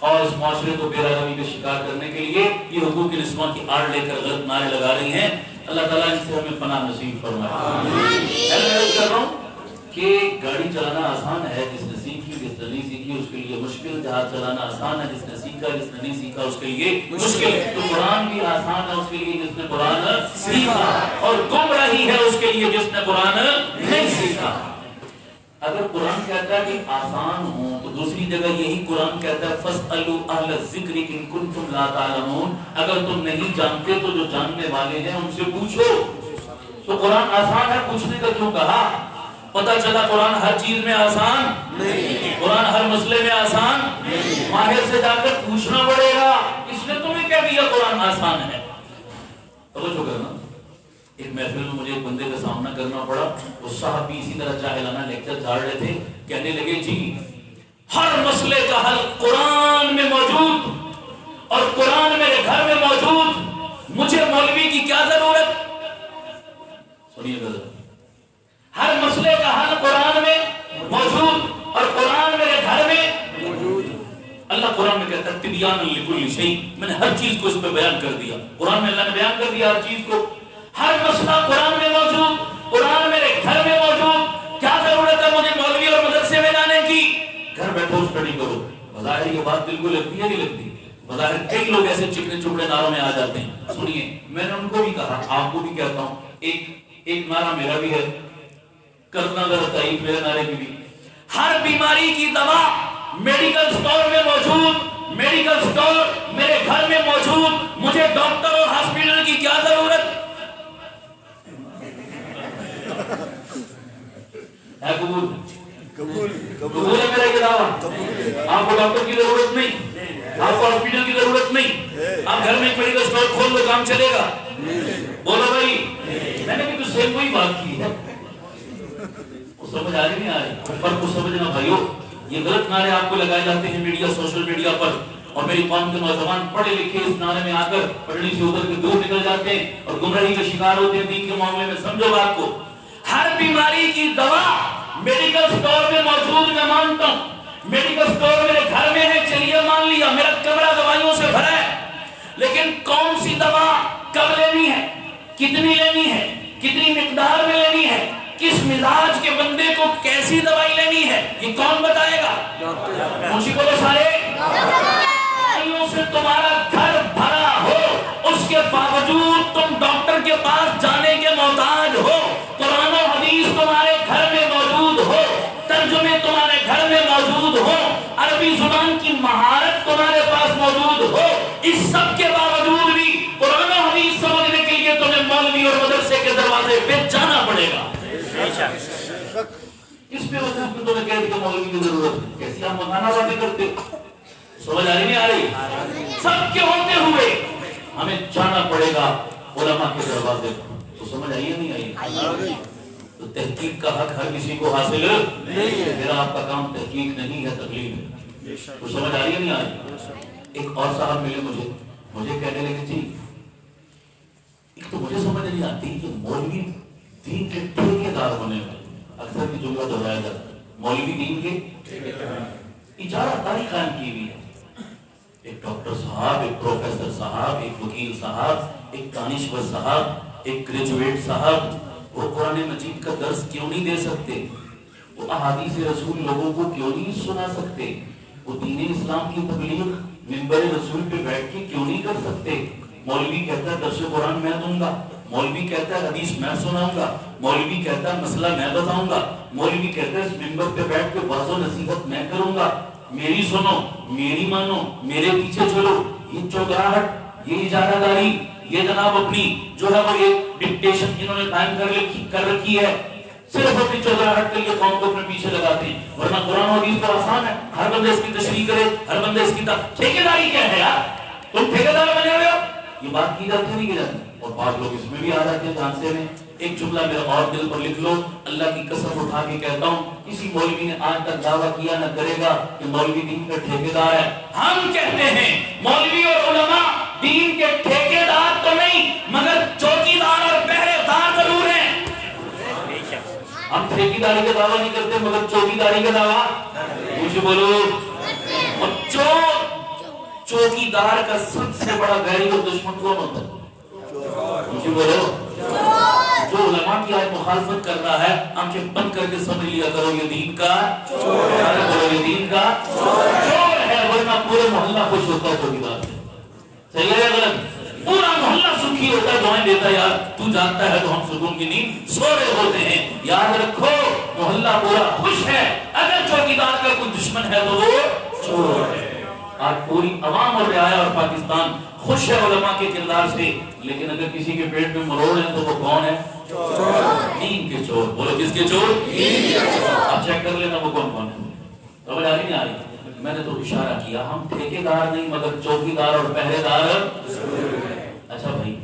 اور اس معاشرے کو بے رحمی کا شکار کرنے کے لیے یہ حقوق نسواں کی آڑ لے کر غلط نعرے لگا رہی ہیں، اللہ تعالیٰ ان سے ہمیں پناہ نصیب فرمائے. میں کر رہا ہوں کہ گاڑی چلانا آسان ہے، جس نے سیکھی جس نے نہیں سیکھی اس کے لیے مشکل. جہاز چلانا آسان ہے، جس نے سیکھا جس نے نہیں سیکھا اس کے لیے مشکل. تو قرآن بھی آسان ہے اس کے لیے جس نے قرآن سیکھا، اور گمراہی ہے اس کے لیے جس نے قرآن نہیں سیکھا. اگر قرآن کہتا ہے کہ آسان ہو تو دوسری جگہ یہی قرآن کہتا ہے فَاسْأَلُوا أَهْلَ الذِّكْرِ إِن كُنتُمْ لَا تَعْلَمُونَ. اگر تم نہیں جانتے تو جو جاننے والے ہیں ان سے پوچھو. تو قرآن آسان ہے، پوچھنے کا کیوں کہا؟ پتہ چلا قرآن ہر چیز میں آسان نہیں، قرآن ہر مسئلے میں آسان نہیں. ماہر سے جا کر پوچھنا پڑے گا، اس نے تمہیں کیا دیا قرآن آسان ہے. توجہ کرنا. ایک محفل میں مجھے ایک بندے کا سامنا کرنا پڑا، وہ صاحب بھی اسی طرح جاہلانہ لیکچر جھاڑ رہے تھے. کہنے لگے جی ہر مسئلے کا حل قرآن میں موجود اور قرآن میرے گھر میں موجود، مجھے مولوی کی کیا ضرورت. سنیے گا، ہر مسئلے کا حل قرآن میں موجود اور قرآن میرے گھر میں موجود. اللہ قرآن میں کہتا ہے تبیان لکل شیء، میں نے ہر چیز کو اس پہ بیان کر دیا. قرآن میں اللہ نے بیان کر دیا ہر چیز کو. ہر مسئلہ قرآن میں موجود، قرآن میرے گھر میں موجود. کیا ضرورت ہے مجھے مولوی اور مدرسے میں جانے کی؟ گھر بیٹھو اسٹڈی کرو. بظاہر یہ بات دل کو لگتی ہے نہیں لگتی؟ بظاہر کئی لوگ ایسے چکنے چپڑے نعروں میں آ جاتے ہیں. سنیے، میں نے ان کو بھی کہا، آپ کو بھی کہتا ہوں، ایک نعرہ میرا بھی ہے، کرنا ذرا تعریف میرے نعرے کی بھی. ہر بیماری کی دوا میڈیکل سٹور میں موجود، میڈیکل سٹور میرے گھر میں موجود. مجھے ڈاکٹر اور ہاسپٹل کی کیا ضرورت ہے؟ قبول ہے میرا یہ دعویٰ. آپ کو ڈاکٹر کی ضرورت نہیں، آپ کو ہاسپٹل کی ضرورت نہیں. آپ گھر میں ایک میڈیکل سٹور کھول لو، کام چلے گا. بولو بھائی، میں نے بھی تو سیم وہی بات کی ہے. سمجھ آ رہی نہیں آ رہی؟ فرق کو سمجھنا بھائیو. یہ غلط نعرے آپ کو لگائے جاتے ہیں میڈیا، سوشل میڈیا پر، اور میری قوم کے نوجوان پڑھے لکھے اس نعرے میں آ کر پڑھنے سے ادھر کے دور نکل جاتے ہیں اور گمراہی کا شکار ہوتے ہیں. دین کے معاملے میں سمجھو بات کو. ہر بیماری کی دوا میڈیکل سٹور میں موجود. میں مانتا ہوں میڈیکل سٹور میرے گھر میں ہے، چلیے مان لیا، میرا کمرہ دوائیوں سے بھرا ہے. لیکن کون سی دوا کب لینی ہے، کتنی لینی ہے، کتنی مقدار میں لینی ہے، کس مزاج کے بندے کو کیسی دوائی لینی ہے، یہ کون بتائے گا؟ مجھے بولو سارے. دوائیوں سے تمہارا گھر بھرا ہو، اس کے باوجود تم ڈاکٹر کے پاس جانے کے محتاج ہو. قرآن و حدیث تمہارے گھر میں موجود ہو، ترجمے تمہارے گھر میں موجود ہو، عربی زبان کی مہارت تمہارے پاس موجود ہو. اس سب کے باوجود بھی قرآن و حدیث سمجھنے کے لیے تمہیں مولوی اور مدرسے کے دروازے پہ جانا پڑے گا. کس پہ وجہ کہ تمہیں کہہ دیا مولوی کی ضرورت ہے؟ کیسی آپ مکانہ باتیں کرتے؟ سمجھ آ رہی نہیں آ رہی؟ سب کے ہوتے ہوئے ہمیں جانا پڑے گا علماء کے دروازے پر. تو سمجھ آئیے نہیں آئیے؟ تو تحقیق کا حق ہر کسی کو حاصل نہیں ہے. میرا آپ کا کام تحقیق نہیں ہے، تقلید ہے. تو سمجھ آ رہی ہے نہیں آ رہی؟ ایک اور صاحب ملے مجھے کہنے لگے جی ایک تو مجھے سمجھ نہیں آتی کہ مولوی دین کے ٹھیکیدار ہونے والے، اکثر کی جملہ دہرایا جاتا ہے، مولوی دین کے اجارہ داری قائم کی ہوئی ہے. ایک ڈاکٹر صاحب، ایک پروفیسر صاحب، ایک وکیل صاحب، ایک دانشور صاحب، ایک گریجویٹ صاحب، وہ قرآن مجید کا درس کیوں نہیں دے سکتے؟ وہ احادیث رسول لوگوں کو کیوں نہیں سنا سکتے؟ وہ دین اسلام کی تبلیغ منبر رسول پہ بیٹھ کے کیوں نہیں کر سکتے؟ مولوی کہتا ہے درس قرآن میں دوں گا، مولوی کہتا ہے حدیث میں سناؤں گا، مولوی کہتا ہے مسئلہ میں بتاؤں گا، مولوی کہتا ہے اس منبر پہ بیٹھ کے واعظ و نصیحت میں کروں گا، میری سنو، میری مانو، میرے پیچھے چلو۔ یہ چودراہٹ، یہ اجارہ داری، یہ جناب اپنی جو ہے وہ یہ ڈکٹیشن انہوں نے قائم کر رکھی ہے، صرف اپنی چودراہٹ کے لیے قوم کو اپنے پیچھے لگاتے ہیں، ورنہ قرآن و حدیث تو آسان ہے، ہر بندے اس کی تشریح کرے، ہر بندے اس کی ٹھیکیداری کیا ہے یار؟ تم ٹھیکیدار بنے ہوئے ہو؟ یہ بات کی جاتی نہیں کی جاتی، اور بعض لوگ اس میں بھی آ جاتے ہیں جانتے میں۔ ایک جملہ میرا اور دل پر لکھ لو، اللہ کی قسم اٹھا کے کہتا ہوں، کسی مولوی نے آج تک دعویٰ کیا نہ کرے گا کہ مولوی دین کا ٹھیکیدار ہے۔ ہم کہتے ہیں مولوی اور علماء دین کے ٹھیکیدار تو نہیں مگر چوکیدار اور پہرے دار ضرور ہیں۔ ہم ٹھیکیداری کا دعویٰ نہیں کرتے مگر چوکیداری کا دعویٰ مجھے بولو۔ اور چوکیدار کا سب سے بڑا غیری اور دشمن کون ہوتا ہے؟ مجھے بولو۔ جو علماء کی آج مخالفت کر رہا ہے، آنکھیں بند کر کے سمجھ لیا کرو یہ دین کا چور ہے، یہ دین کا چور ہے، ورنہ پورے محلہ خوش ہوتا ہے چوکیدار سے۔ صحیح ہے یا غلط؟ پورا محلہ سکھی ہوتا ہے، دعائیں دیتا ہے، یار تو جانتا ہے تو ہم سکون کی نیند سو رہے ہوتے ہیں۔ یاد رکھو محلہ پورا خوش ہے، اگر چوکیدار کا کوئی دشمن ہے تو وہ چور ہے۔ آج پوری عوام اور رعایا اور پاکستان خوش ہے علماء کے کردار سے، لیکن اگر کسی کے پیٹ میں مروڑ ہے تو وہ کون ہے؟ دین کے چور۔ بولو کس کے چور؟ دین کے چور۔ اب چیک کر لینا وہ کون ہے۔ سمجھ آ رہی نہیں آ رہی؟ میں نے تو اشارہ کیا، ہم ٹھیکیدار نہیں مگر چوکیدار اور پہرے دار۔ اچھا بھائی،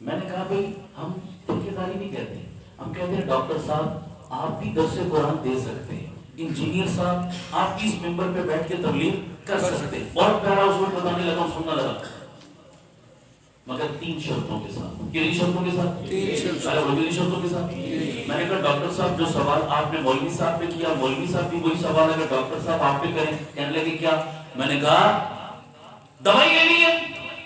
میں نے کہا بھائی ہم ٹھیکیداری نہیں کہتے، ہم کہتے ہیں ڈاکٹر صاحب آپ بھی درس قرآن دے سکتے ہیں، انجینئر صاحب آپ بھی اس ممبر پہ بیٹھ کے تبلیغ کر سکتے ہیں۔ بہت پیارا اصول بتانے لگا ہوں، سننا لگا، مگر 3 شرطوں کے ساتھ۔ کتنی شرطوں کے ساتھ؟ 3 شرطوں کے ساتھ۔ میں نے کہا ڈاکٹر صاحب جو سوال آپ نے مولوی صاحب پہ کیا، مولوی صاحب بھی وہی سوال اگر ڈاکٹر صاحب آپ پہ کریں، کہنے لگے کیا؟ میں نے کہا دوائی لینی ہے،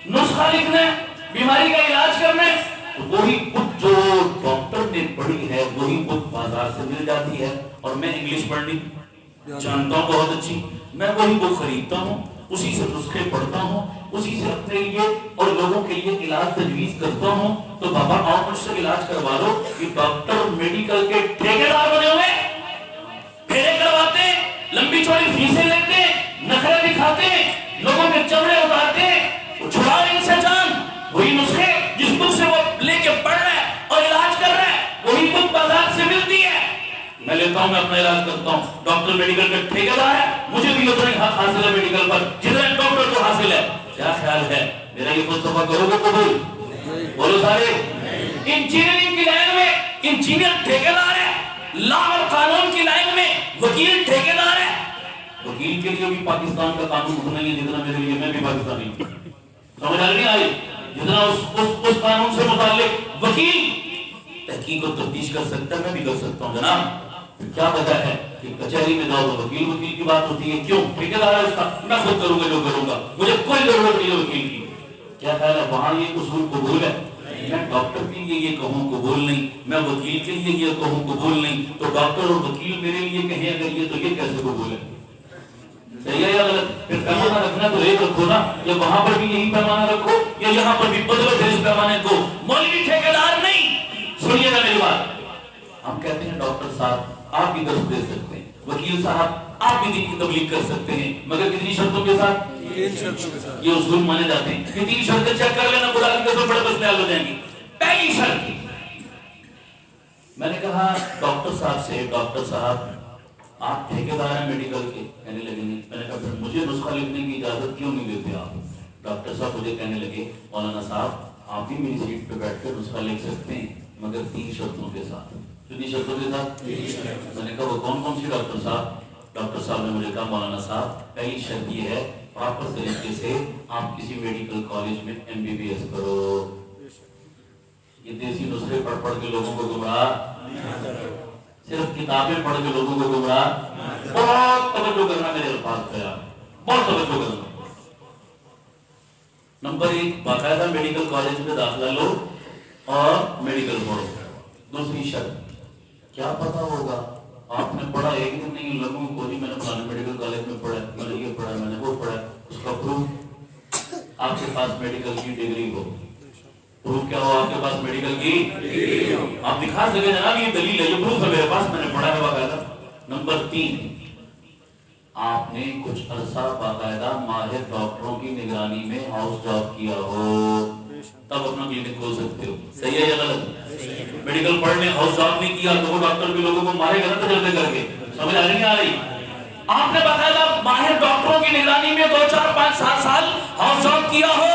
نسخہ لکھنا ہے، بیماری کا علاج کرنا ہے، تو وہی بک جو ڈاکٹر نے پڑھی ہے وہی بک بازار سے مل جاتی ہے، اور میں انگلش پڑھنی جانتا ہوں بہت اچھی، میں وہی بک خریدتا ہوں، اسی سے نسخے پڑھتا ہوں، اسی سے اپنے لیے اور لوگوں کے لیے علاج تجویز کرتا ہوں۔ تو بابا آؤ مجھ سے علاج کروا لو۔ یہ ڈاکٹر میڈیکل کے ٹھیکیدار بنے ہوئے، پھیرے کرواتے، لمبی چوڑی فیسیں لیتے، نخرے دکھاتے، لوگوں کے چمڑے اتارتے، چھڑا ان سے جان۔ وہی نسخے جس بک سے وہ لے کے پڑھ رہا ہے اور علاج کر رہا ہے، وہی بک بازار سے ملتی ہے، میں لیتا ہوں، میں اپنا علاج کرتا ہوں۔ ڈاکٹر میڈیکل کا ٹھیکیدار ہے، مجھے بھی اتنا ہی حق حاصل ہے میڈیکل پر جتنا ڈاکٹر کو حاصل ہے۔ کیا خیال ہے میرا یہ فلسفہ کرو گے قبول؟ بولو سارے۔ انجینئرنگ کی لائن میں انجینئر ٹھیکیدار ہے، لا اور قانون کی لائن میں وکیل ٹھیکیدار ہے۔ وکیل کے لیے بھی پاکستان کا قانون اتنا ہی ہے جتنا میرے لیے، میں بھی پاکستانی ہوں، سمجھ آ رہی آئی؟ جتنا اس قانون سے متعلق وکیل تحقیق و تفتیش کر سکتا ہے، میں بھی کر سکتا ہوں جناب۔ کیا وجہ ہے کہ کچہری میں جاؤ تو وکیل کی بات ہوتی ہے، کیوں؟ ٹھیکیدار ہے اس کا، میں خود کروں گا جو کروں گا، مجھے کوئی ضرورت نہیں ہے وکیل کی۔ کیا خیال ہے وہاں یہ اصول قبول ہے؟ میں ڈاکٹر کے لیے یہ کہوں قبول نہیں، میں وکیل کے لیے یہ کہوں قبول نہیں، تو ڈاکٹر اور وکیل میرے لیے کہیں اگر یہ تو یہ کیسے قبول ہے؟ صحیح ہے یا غلط؟ پھر پیمانہ رکھنا تو ایک رکھو نا، یا وہاں پر بھی یہی پیمانہ رکھو یا یہاں پر بھی بدلو پھر اس پیمانے کو۔ مولوی ٹھیکیدار نہیں۔ سنیے گا میری بات، ہم کہتے ہیں ڈاکٹر صاحب آپ بھی درس دے سکتے ہیں، وکیل صاحب آپ بھی دین کی تبلیغ کر سکتے ہیں، مگر کتنی شرطوں کے ساتھ؟ 3 شرطوں کے ساتھ۔ یہ اصول مانے جاتے ہیں، یہ 3 شرطیں چیک کر لینا، خدا کی قسم بڑے مسئلے حل ہو جائیں گی۔ پہلی شرط، میں نے کہا ڈاکٹر صاحب سے، ڈاکٹر صاحب آپ ٹھیکیدار ہیں میڈیکل کے؟ کہنے لگے نہیں۔ میں نے کہا پھر مجھے نسخہ لکھنے کی اجازت کیوں نہیں دیتے آپ؟ ڈاکٹر صاحب مجھے کہنے لگے مولانا صاحب آپ بھی میری سیٹ پہ بیٹھ کر نسخہ لکھ سکتے ہیں، مگر 3 شرطوں کے ساتھ۔ کتنی شرطوں کے ساتھ؟ میں نے کہا وہ کون کون سی ڈاکٹر صاحب؟ ڈاکٹر صاحب نے مجھے کہا مولانا صاحب پہلی شرط یہ ہے پراپر طریقے سے آپ کسی میڈیکل کالج میں MBBS کرو۔ یہ دیسی نسخے پڑھ کے لوگوں کو گمراہ، صرف کتابیں پڑھ کے لوگوں کو گمراہ، بہت توجہ کرنا میرے الفاظ پہ، بہت توجہ کرنا۔ نمبر 1 باقاعدہ میڈیکل کالج میں داخلہ لو اور میڈیکل پڑھو۔ دوسری شرط، کیا پتا ہوگا آپ نے پڑھا ایک دن نہیں، لوگوں کو نہیں میں نے فلانے میڈیکل کالج میں پڑھا، میں نے یہ پڑھا، میں نے وہ پڑھا، اس کا پروف آپ کے پاس میڈیکل کی ڈگری ہو، پروف کیا ہو آپ کے پاس میڈیکل کی، آپ دکھا سکے جناب یہ دلیل ہے، یہ پروف ہے میرے پاس، میں نے پڑھا ہے باقاعدہ۔ نمبر 3، آپ نے کچھ عرصہ باقاعدہ ماہر ڈاکٹروں کی نگرانی میں ہاؤس جاب کیا ہو، تب اپنا کلینک کھول سکتے ہو۔ صحیح ہے یا غلط؟ میڈیکل پڑھنے ہاؤس جاب نہیں کیا تو وہ ڈاکٹر بھی لوگوں کو مارے گا نا تجربے کر کے، سمجھ آ رہی نہیں آ رہی؟ آپ نے باقاعدہ ماہر ڈاکٹروں کی نگرانی میں 2 4 5 7 سال ہاؤس جاب کیا ہو،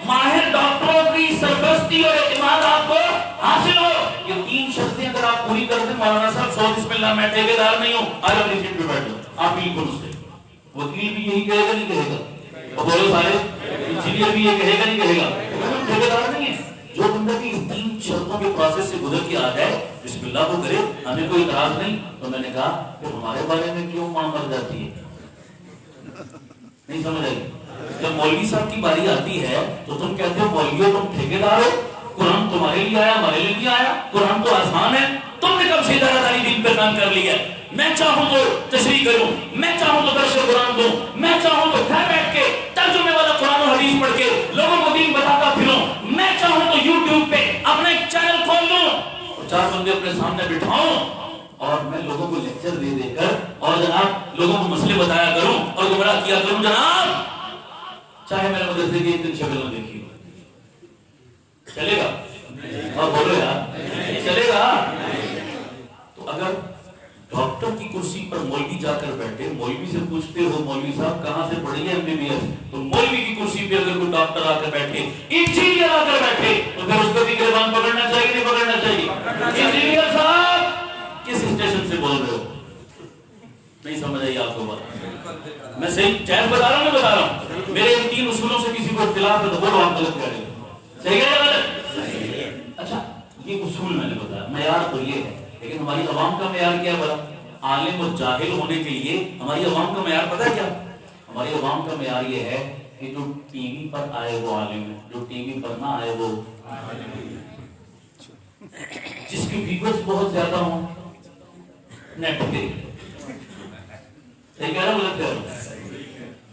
ماہر ڈاکٹروں کی سرپرستی اور اعتماد آپ کو حاصل ہو، یہ 3 شرطیں اگر آپ پوری کر دیں، مولانا صاحب 100 بسم اللہ میں ٹھیکیدار نہیں ہوں، آج اپنی سیٹ پہ بیٹھ جاؤ، آپ بالکل اس سے وکیل بھی یہی کہے گا نہیں کہے گا، اور بولو سارے انجینئر بھی یہ کہے گا نہیں کہے گا، ٹھیکیدار نہیں ہے۔ جو بندہ کی 3 شرطوں کے پروسیس سے گزر کے آ جائے بسم اللہ کو کرے، ہمیں کوئی اعتراض نہیں۔ تو میں نے کہا کہ ہمارے بارے میں کیوں ماں مر جاتی ہے، نہیں سمجھ آئی؟ جب مولوی صاحب کی باری آتی ہے تو تم کہتے ہو مولویوں تم ٹھیکیدار ہو، قرآن تمہارے لیے آیا ہمارے لیے نہیں آیا، قرآن تو آسان ہے، تم نے کب سے داری دین پہ کام کر لیا ہے، میں چاہوں تو تشریح کروں، میں چاہوں تو درس قرآن دوں، میں چاہوں تو گھر بیٹھ کے ترجمے والا قرآن و حدیث پڑھ کے لوگوں کو دین بتاتا پھروں، میں چاہوں تو یوٹیوب پہ اپنا ایک چینل کھول لوں اور 4 بندے اپنے سامنے بٹھاؤں اور میں لوگوں کو لیکچر دے دے کر اور جناب لوگوں کو مسئلے بتایا کروں اور گمراہ کیا کروں جناب، چاہے میرے مدرسے کی ایک دن شکل نہ دیکھی ہو، چلے گا؟ اور بولو یار چلے گا؟ تو اگر ڈاکٹر کی کرسی پر مولوی جا کر بیٹھے، مولوی سے پوچھتے ہو مولوی صاحب کہاں سے پڑھی ہے MBBS، تو مولوی کی کرسی پہ اگر کوئی ڈاکٹر آ کر بیٹھے، انجینئر آ کر بیٹھے، تو پھر اس کو بھی گریبان پکڑنا چاہیے نہیں پکڑنا چاہیے؟ انجینئر صاحب کس اسٹیشن سے بول رہے ہو؟ نہیں سمجھ آئی آپ کو بات؟ میں صحیح جائز بتا رہا ہوں، میں بتا رہا ہوں، میرے ان 3 اصولوں سے کسی کو اختلاف ہے تو بولو آپ غلط کہہ رہے ہو، صحیح ہے یا غلط؟ اچھا یہ اصول میں نے بتایا، معیار تو یہ ہے، لیکن ہماری عوام کا معیار کیا ہے بڑا؟ عالم اور جاہل ہونے کے لیے ہماری عوام کا معیار پتہ ہے کیا؟ ہماری عوام کا معیار یہ ہے کہ جو ٹی وی پر آئے وہ عالم ہے، جو ٹی وی پر نہ آئے وہ جس کے ویورز بہت زیادہ ہوں نیٹ پہ، صحیح کہہ رہا ہوں غلط کہہ رہا ہوں؟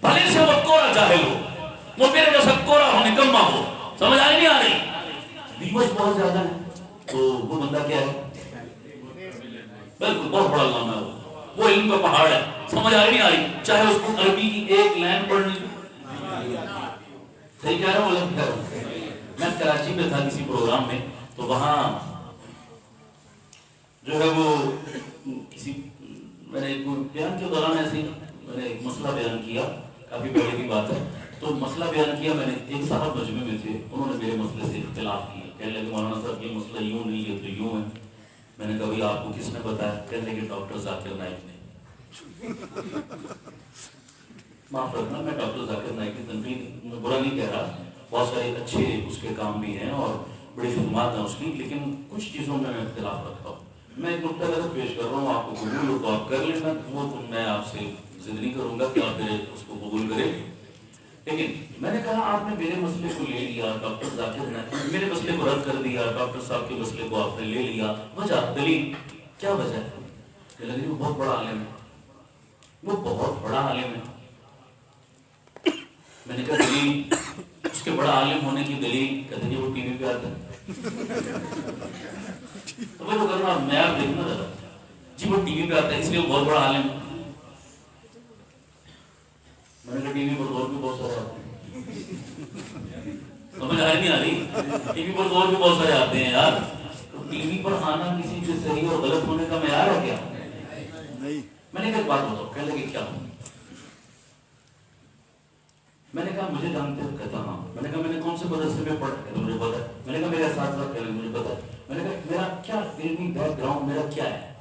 بھلے سے وہ کوڑا جاہل ہو، وہ میرے جیسا کوڑا ہو نکما ہو، سمجھ آ نہیں آ رہی؟ ویورز بہت زیادہ ہیں تو وہ بندہ کیا ہے؟ بالکل بہت بڑا علامہ ہے، وہ علم کا پہاڑ ہے، سمجھ آ رہی نہیں آ رہی؟ چاہے اس کو عربی کی ایک لائن پڑھنی، صحیح کہہ رہا ہوں غلط کہہ رہا ہوں؟ میں کراچی میں تھا کسی پروگرام میں، تو وہاں جو ہے وہ کسی میں نے بیان کے دوران ایسے میں نے ایک مسئلہ بیان کیا، کافی پہلے کی بات ہے، تو مسئلہ بیان کیا میں نے، ایک صاحب مجمع میں تھے، انہوں نے میرے مسئلے سے اختلاف کیا، کہنے لگے مولانا صاحب یہ مسئلہ یوں نہیں ہے تو یوں ہے، میں نے کہا بھائی آپ کو کس نے بتایا؟ کہنے لگے ڈاکٹر ذاکر نائک نے۔ معاف رکھنا میں ڈاکٹر ذاکر نائک کی تنقید میں برا نہیں کہہ رہا، بہت سارے اچھے اس کے کام بھی ہیں اور بڑی خدمات ہیں اس کی، لیکن کچھ چیزوں میں اختلاف رکھتا ہوں۔ میں ایک نقطہ نظر پیش کر رہا ہوں، آپ کو قبول ہو تو آپ کر لینا، وہ میں آپ سے ضد نہیں کروں گا کہ آپ اس کو قبول کریں، لیکن میں نے کہا آپ نے میرے مسئلے کو لے لیا، ڈاکٹر ذاکر نے میرے مسئلے کو رد کر دیا، ڈاکٹر صاحب کے مسئلے کو آپ نے لے لیا، وجہ دلیل کیا وجہ ہے؟ کہ لگی وہ بہت بڑا عالم ہے، وہ بہت بڑا عالم ہے۔ میں نے کہا دلیل اس کے بڑا عالم ہونے کی دلیل؟ کہتے ہیں وہ ٹی وی پہ آتا ہے، تو وہ کرنا معیار دیکھنا ذرا، جی وہ ٹی وی پہ آتا ہے اس لیے وہ بہت بڑا عالم ہے۔ میں نے کہا ٹی وی پر اور بھی بہت سارے آتے ہیں، سمجھ آ نہیں آ رہی؟ ٹی وی پر اور بھی بہت سارے آتے ہیں یار، تو ٹی وی پر آنا کسی سے صحیح اور غلط ہونے کا معیار ہے کیا؟ میں نے کہا ایک بات بتاؤ، کہنے لگے کیا؟ میں نے کہا مجھے جانتے ہو؟ کہتا ہاں۔ میں نے کہا میں نے کون سے مدرسے میں پڑھا؟ کہتا مجھے پتا ہے۔ میں نے کہا میرے اساتذہ کہہ رہے مجھے پتا ہے۔ میں نے کہا میرا کیا علمی بیک گراؤنڈ میرا کیا ہے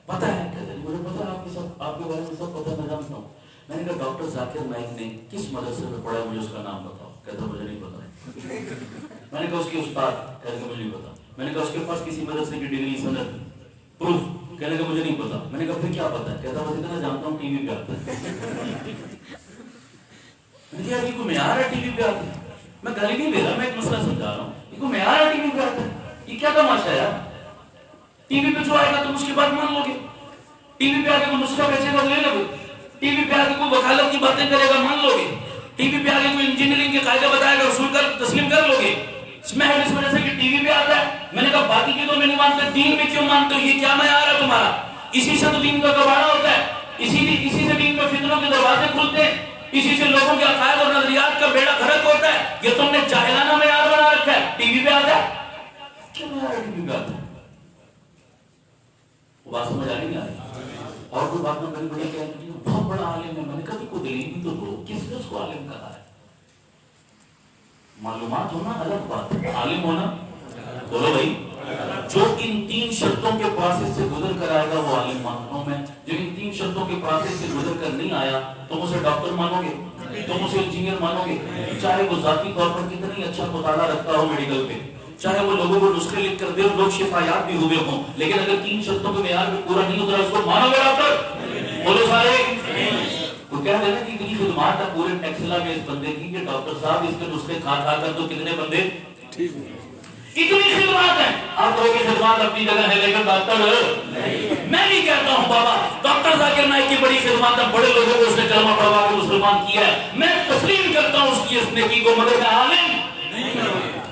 پتا ہے؟ کہتے مجھے پتا ہے، آپ کے بارے میں سب پتا، میں جانتا ہوں۔ میں نے کہا ڈاکٹر ذاکر نائک نے کس مدرسے میں پڑھا ہے، مجھے اس کا نام بتاؤ۔ کہتا مجھے نہیں پتا۔ میں نے کہا اس کے استاد؟ کہتے مجھے نہیں پتا۔ میں نے کہا اس کے پاس کسی مدرسے کی ڈگری سند پروف؟ کہنے کا مجھے نہیں پتا۔ میں نے کہا پھر کیا پتا ہے؟ کہتا مجھے اتنا جانتا ہوں ٹی وی پہ آتا ہے۔ یہ کوئی معیار ہے ٹی وی پہ آتا ہے؟ میں گالی نہیں دے رہا، میں ایک مسئلہ سمجھا رہا ہوں، یہ کوئی معیار ہے ٹی وی پہ آتا ہے؟ یہ کیا تماشا ہے یار؟ ٹی وی پہ جو آئے گا تم اس کی بات مان لو گے؟ ٹی وی پہ آ کے کوئی نسخہ بیچے گا لے لو گے, ٹی وی پہ آ کے کوئی وکالت کی باتیں کرے گا مان لو گے, ٹی وی پہ آ کے کوئی انجینئرنگ کے قاعدے بتائے گا سن کر تسلیم کر لو گے. اس وجہ سے کہ ٹی وی پہ آتا ہے. میں نے کہا باقی چیزوں میں نہیں مانتے, دین میں کیوں مانتے ہو؟ یہ کیا معیار ہے تمہارا؟ اسی سے تو دین کا کباڑا ہوتا ہے, اسی سے دین میں فتنوں کے دروازے کھلتے ہیں, اسی سے لوگوں کے عقائد اور نظریات کا بیڑا غرق ہوتا ہے. یہ تم نے جاہلانہ معیار بنا رکھا ہے. ٹی وی پہ آتا ہے, کیا معیار ہے ٹی وی پہ آتا ہے؟ وہ بات سمجھ آ نہیں آ رہی. اور کوئی بات میں بڑی بڑی کہہ رہی ہوں بہت بڑا عالم ہے. میں نے کہا کوئی دلیل بھی تو دو, کس نے اس کو عالم کہا ہے؟ معلومات ہونا الگ بات ہے, عالم ہونا بولو بھائی. جو ان 3 شرطوں کے پروسیس سے گزر کر آئے گا وہ عالم مانتا ہوں میں. جو ان 3 شرطوں کے پروسیس سے گزر کر نہیں آیا تم اسے ڈاکٹر مانو گے, تم اسے انجینئر مانو گے, چاہے وہ ذاتی طور پر کتنا ہی اچھا مطالعہ رکھتا ہو میڈیکل پہ, چاہے وہ لوگوں کو نسخے لکھ کر دے اور لوگ شفایاب بھی ہوئے ہوں, لیکن اگر 3 شرطوں کے معیار پہ پورا نہیں اترا اس کو مانو گے ڈاکٹر؟ بولو سارے. وہ کہہ رہے ہیں کہ اتنی خدمات ہے پورے ٹیکسلا میں اس بندے کی کہ ڈاکٹر صاحب اس کے نسخے کھا کر تو کتنے بندے ٹھیک ہوئے. اتنی خدمات ہیں. آپ لوگوں کی خدمات اپنی جگہ ہے لیکن ڈاکٹر نہیں. میں نہیں کہتا ہوں بابا ڈاکٹر ذاکر نائک کی بڑی خدمات ہے, بڑے لوگوں کو اس نے کلمہ پڑھوا کے مسلمان کیا ہے, میں تسلیم کرتا ہوں اس کی اس نیکی کو, مگر میں عالم نہیں.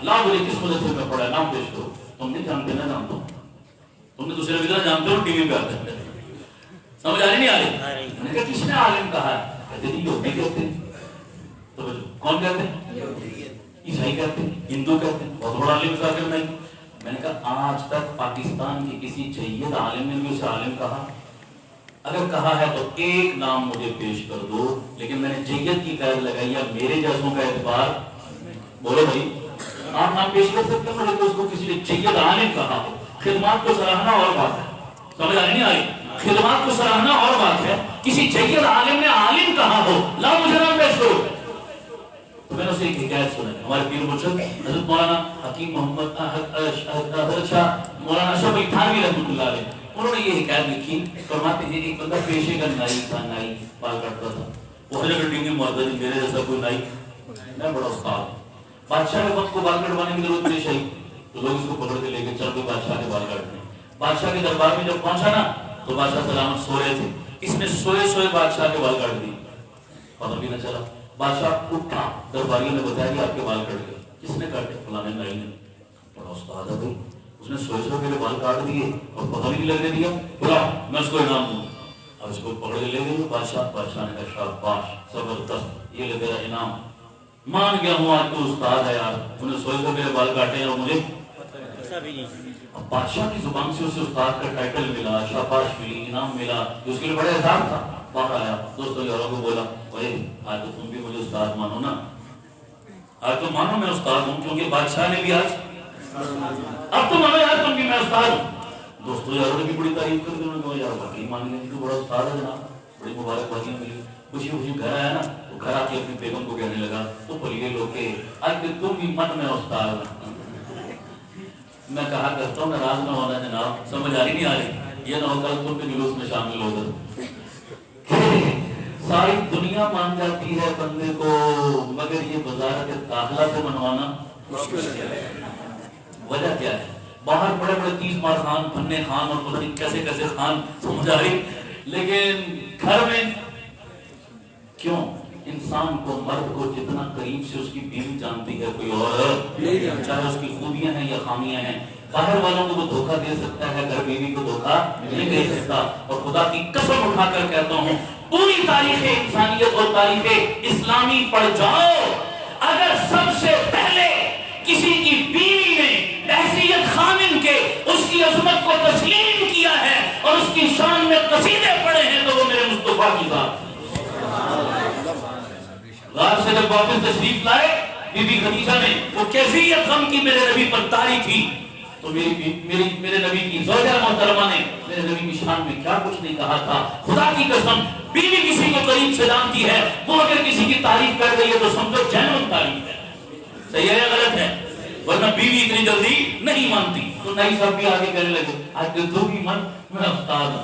لا بولے کس مدرسے میں پڑھا, نام پیش کرو. تم نہیں جانتے, نہ جانتا ہوں. تم نے دوسرے بھی جانتے ہو, ٹی وی پہ آتے ہیں. سمجھ آ رہی نہیں آ رہی؟ میں نے کہا کس نے عالم کہا ہے؟ کہتے ہیں یہودی کہتے ہیں. تو کون کہتے ہیں؟ عیسائی کہتے ہیں, ہندو کہتے ہیں. بہت بڑا عالم ذاکر نائک. میں نے کہا آج تک پاکستان کے کسی جید عالم نے بھی اسے عالم کہا؟ اگر کہا ہے تو ایک نام مجھے پیش کر دو. لیکن میں نے جید کی قید لگائی ہے, میرے جیسوں کا اعتبار بولو بھائی آپ نام پیش کر سکتے ہیں تو اس کو کسی نے جید عالم کہا ہو. خدمات کو سراہنا اور بات ہے, سمجھ آ نہیں آئی؟ خدمات کو سراہنا اور بات ہے, کسی جید عالم نے عالم کہا ہو لا مجھے نام پیش کرو. تو میں نے اسے ایک حکایت سنائی. ہمارے پیر مرشد حضرت مولانا حکیم محمد حضرت شاہ مولانا اشرف علی تھانوی رحمۃ اللہ علیہ, انہوں نے یہ حکایت لکھی. فرماتے ہیں ایک بندہ پیشے کا نائی تھا, نائی بال کاٹتا تھا. وہ حضرت ڈینگی معدل میرے جیسا کوئی نائی, میں بڑا استاد. بادشاہ کے وقت کو بال کٹوانے کی ضرورت پیش آئی تو لوگ اس کو پکڑ کے لے کے چل کے بادشاہ کے بال کاٹنے. بادشاہ کے دربار میں جب پہنچا نا تو بادشاہ سلامت سو رہے تھے. اس نے سوئے بادشاہ کے بال کاٹ دیے, پتہ بھی نہ چلا. بادشاہ اٹھا, درباریوں نے بتایا کہ آپ کے بال کٹ گئے. کس نے کاٹے؟ فلاں نائی نے. بڑا استاد ہے بھائی, اس نے سوئے میرے بال کاٹ دیے اور پتہ بھی نہیں لگنے دیا. بلا میں اس کو انعام دوں. اب اس کو پکڑ کے لے گئے بادشاہ نے کہا شاباش زبردست, یہ لے تیرا انعام, مان گیا ہوں آج تو استاد ہے یار. انہیں سوئے میرے بال کاٹے ہیں اور مجھے اب بادشاہ کی زبان سے اسے استاد کا ٹائٹل ملا, شاباش ملی, انعام ملا, جو اس کے لیے بڑے احسان تھا. باہر آیا دوستوں یاروں کو بولا بھائی آج تو تم بھی مجھے استاد مانو نا, آج تو مانو میں استاد ہوں کیونکہ بادشاہ نے بھی آج, اب تو مانو یار تم بھی میں استاد ہوں. دوستوں یاروں نے بھی بڑی تعریف کر دی. انہوں نے کہا یار باقی مان لیں تو بڑا استاد ہے جناب, بڑی مبارکبادیاں ملی. خوشی خوشی گھر آیا نا تو گھر آ کے اپنی بیگم کو کہنے لگا تو بولیے لوگ کہ آج تم بھی من میں استاد. میں کہا کرتا ہوں ناراض نہ ہونا جناب, سمجھ آ رہی نہیں آ رہی؟ یہ نہ ہو کل تم کے جلوس میں شامل ہو گئے. ساری دنیا مان جاتی ہے بندے کو, مگر یہ وزارت داخلہ سے منوانا مشکل ہے. وجہ کیا ہے؟ باہر بڑے بڑے 30 مار خان, بھنے خان اور پتہ نہیں کیسے کیسے خان, سمجھ آ رہی؟ لیکن گھر میں کیوں انسان کو, مرد کو جتنا قریب سے اس کی بیوی جانتی ہے کوئی اور, چاہے اس کی خوبیاں ہیں یا خامیاں ہیں. باہر والوں کو وہ دھوکہ دے سکتا ہے, گھر بیوی کو دھوکہ نہیں دے سکتا. اور خدا کی قسم اٹھا کر کہتا ہوں پوری تاریخ انسانیت اور تاریخ اسلامی پڑھ جاؤ, اگر سب سے پہلے کسی کی بیوی نے حیثیت خامن کے اس کی عظمت کو تسلیم کیا ہے اور اس کی شان میں قصیدے پڑھے ہیں تو وہ میرے مصطفیٰ کی ذات. غار سے جب واپس تشریف لائے بی بی خدیجہ نے وہ کیفیت غم کی میرے نبی پر تاری تھی, تو میرے نبی کی زوجہ محترمہ نے میرے نبی کی شان میں کیا کچھ نہیں کہا تھا. خدا کی قسم بیوی کسی کو قریب سے جانتی ہے, وہ اگر کسی کی تعریف کر رہی ہے تو سمجھو جینوئن تعریف ہے. صحیح ہے یا غلط ہے؟ ورنہ بیوی اتنی جلدی نہیں مانتی. تو نئی صاحب بھی آگے کہنے لگے آج تو بھی من میں استاد ہوں.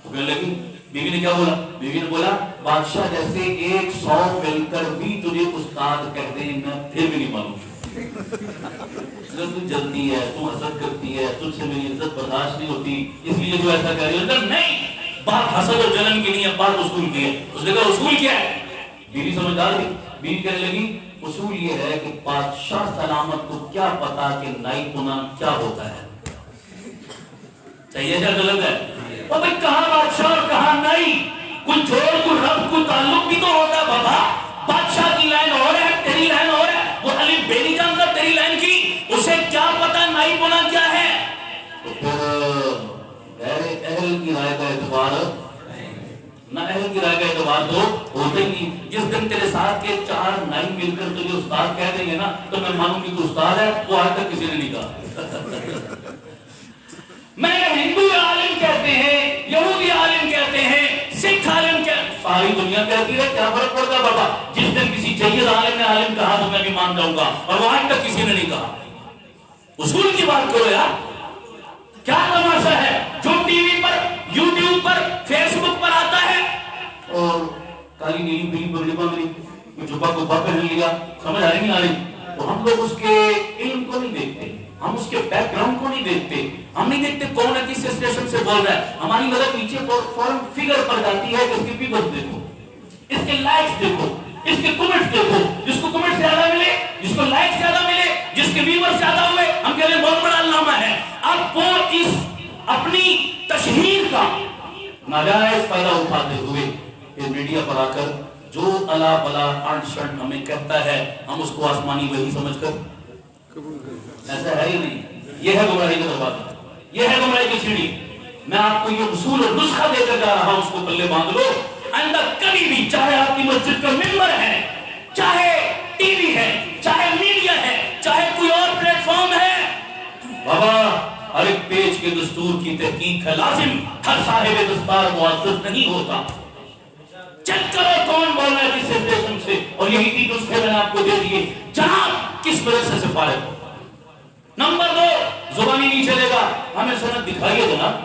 وہ کہنے لگی بیوی نے کیا بولا؟ بیوی نے بولا بادشاہ جیسے 100 مل کر بھی تجھے استاد کہتے ہیں میں پھر بھی نہیں مانوں. اگر تو جلدی ہے, تو حسد کرتی ہے, تجھ سے میری عزت برداشت نہیں ہوتی, اس لیے جو ایسا کہہ رہی ہے. نہیں, بات حسد اور جلن کی نہیں ہے، بات اصول کی ہے. اس نے کہا اصول کیا ہے؟ بیوی سمجھدار تھی، بیوی کہنے لگی اصول یہ ہے کہ بادشاہ سلامت کو کیا پتا کہ نائی پنا کیا ہوتا ہے. صحیح ہے کیا غلط ہے؟ اور بھائی کہاں بادشاہ اور کہاں نائی؟ کوئی جوڑ کوئی رب کوئی تعلق بھی تو ہوتا ہے بابا. بادشاہ کی لائن اور ہے، تیری لائن اور ہے. وہ علی بے نہیں جانتا تیری لائن کی، اسے کیا پتا نائی پنا کیا ہے؟ تو پھر غیر اہل کی رائے کا اعتبار نہ، اہل کی رائے کا اعتبار تو ہوتا ہی نہیں. جس دن تیرے ساتھ کے 4 نائی مل کر تجھے استاد کہہ دیں گے نا تو میں مانوں گی تو استاد ہے. وہ آج تک کسی نے نہیں کہا. میں ہندو عالم کہتے ہیں، یہودی عالم کہتے ہیں، سکھ عالم کہتے ہیں، ساری دنیا کہتی ہے کیا فرق پڑتا ہے بابا. جس دن کسی جید عالم نے عالم کہا تو میں بھی مان جاؤں گا، اور وہ آج تک کسی نے نہیں کہا. اصول کی بات کرو یار. کیا تماشا ہے جو ٹی وی پر، یوٹیوب پر، فیس بک پر آتا ہے اور کالی نیلی پیلی پرجبا میں جبا گبا پہن لیا، سمجھ آ رہی نہیں آ رہی؟ تو ہم لوگ اس کے علم کو نہیں دیکھتے، ہم اس کے بیک گراؤنڈ کو نہیں دیکھتے، ہم نہیں دیکھتے کون ہے کس اسٹیشن سے بول رہا ہے. ہماری نظر نیچے فوراً فگر پر جاتی ہے کہ اس کے پیپرز دیکھو، اس کے لائکس دیکھو، اس کے کمنٹس دیکھو. جس کو کمنٹ زیادہ ملے، جس کو لائک زیادہ ملے، جس کے ویورز زیادہ ہوئے، ہم کہہ رہے ہیں بہت بڑا علامہ ہے. اب وہ اس اپنی تشہیر کا ناجائز فائدہ اٹھاتے ہوئے پھر میڈیا پر آ کر جو الا بلا انٹ شنٹ ہمیں کہتا ہے، ہم اس کو آسمانی وحی سمجھ کر ایسا ہے ہی نہیں. یہ ہے گمراہی کا دروازہ، یہ ہے گمراہی کی سیڑھی. میں آپ کو یہ اصول اور نسخہ دے کر جا رہا ہوں، اس کو پلے باندھ لو. آئندہ کبھی بھی چاہے آپ کی مسجد کا ممبر ہے، چاہے ٹی وی ہے، چاہے میڈیا ہے، چاہے کوئی اور پلیٹ فارم ہے، بابا ہر ایک پیج کے دستور کی تحقیق ہے لازم. ہر صاحب دستار معزز نہیں ہوتا. چیک کرو کون بول رہا ہے کس اسٹیشن سے، اور یہی 3 نسخے میں نے آپ کو دے دیے. جناب کس مدرسے سے فارغ ہو. نمبر 2 زبانی نہیں چلے گا، ہمیں سند دکھائیے جناب.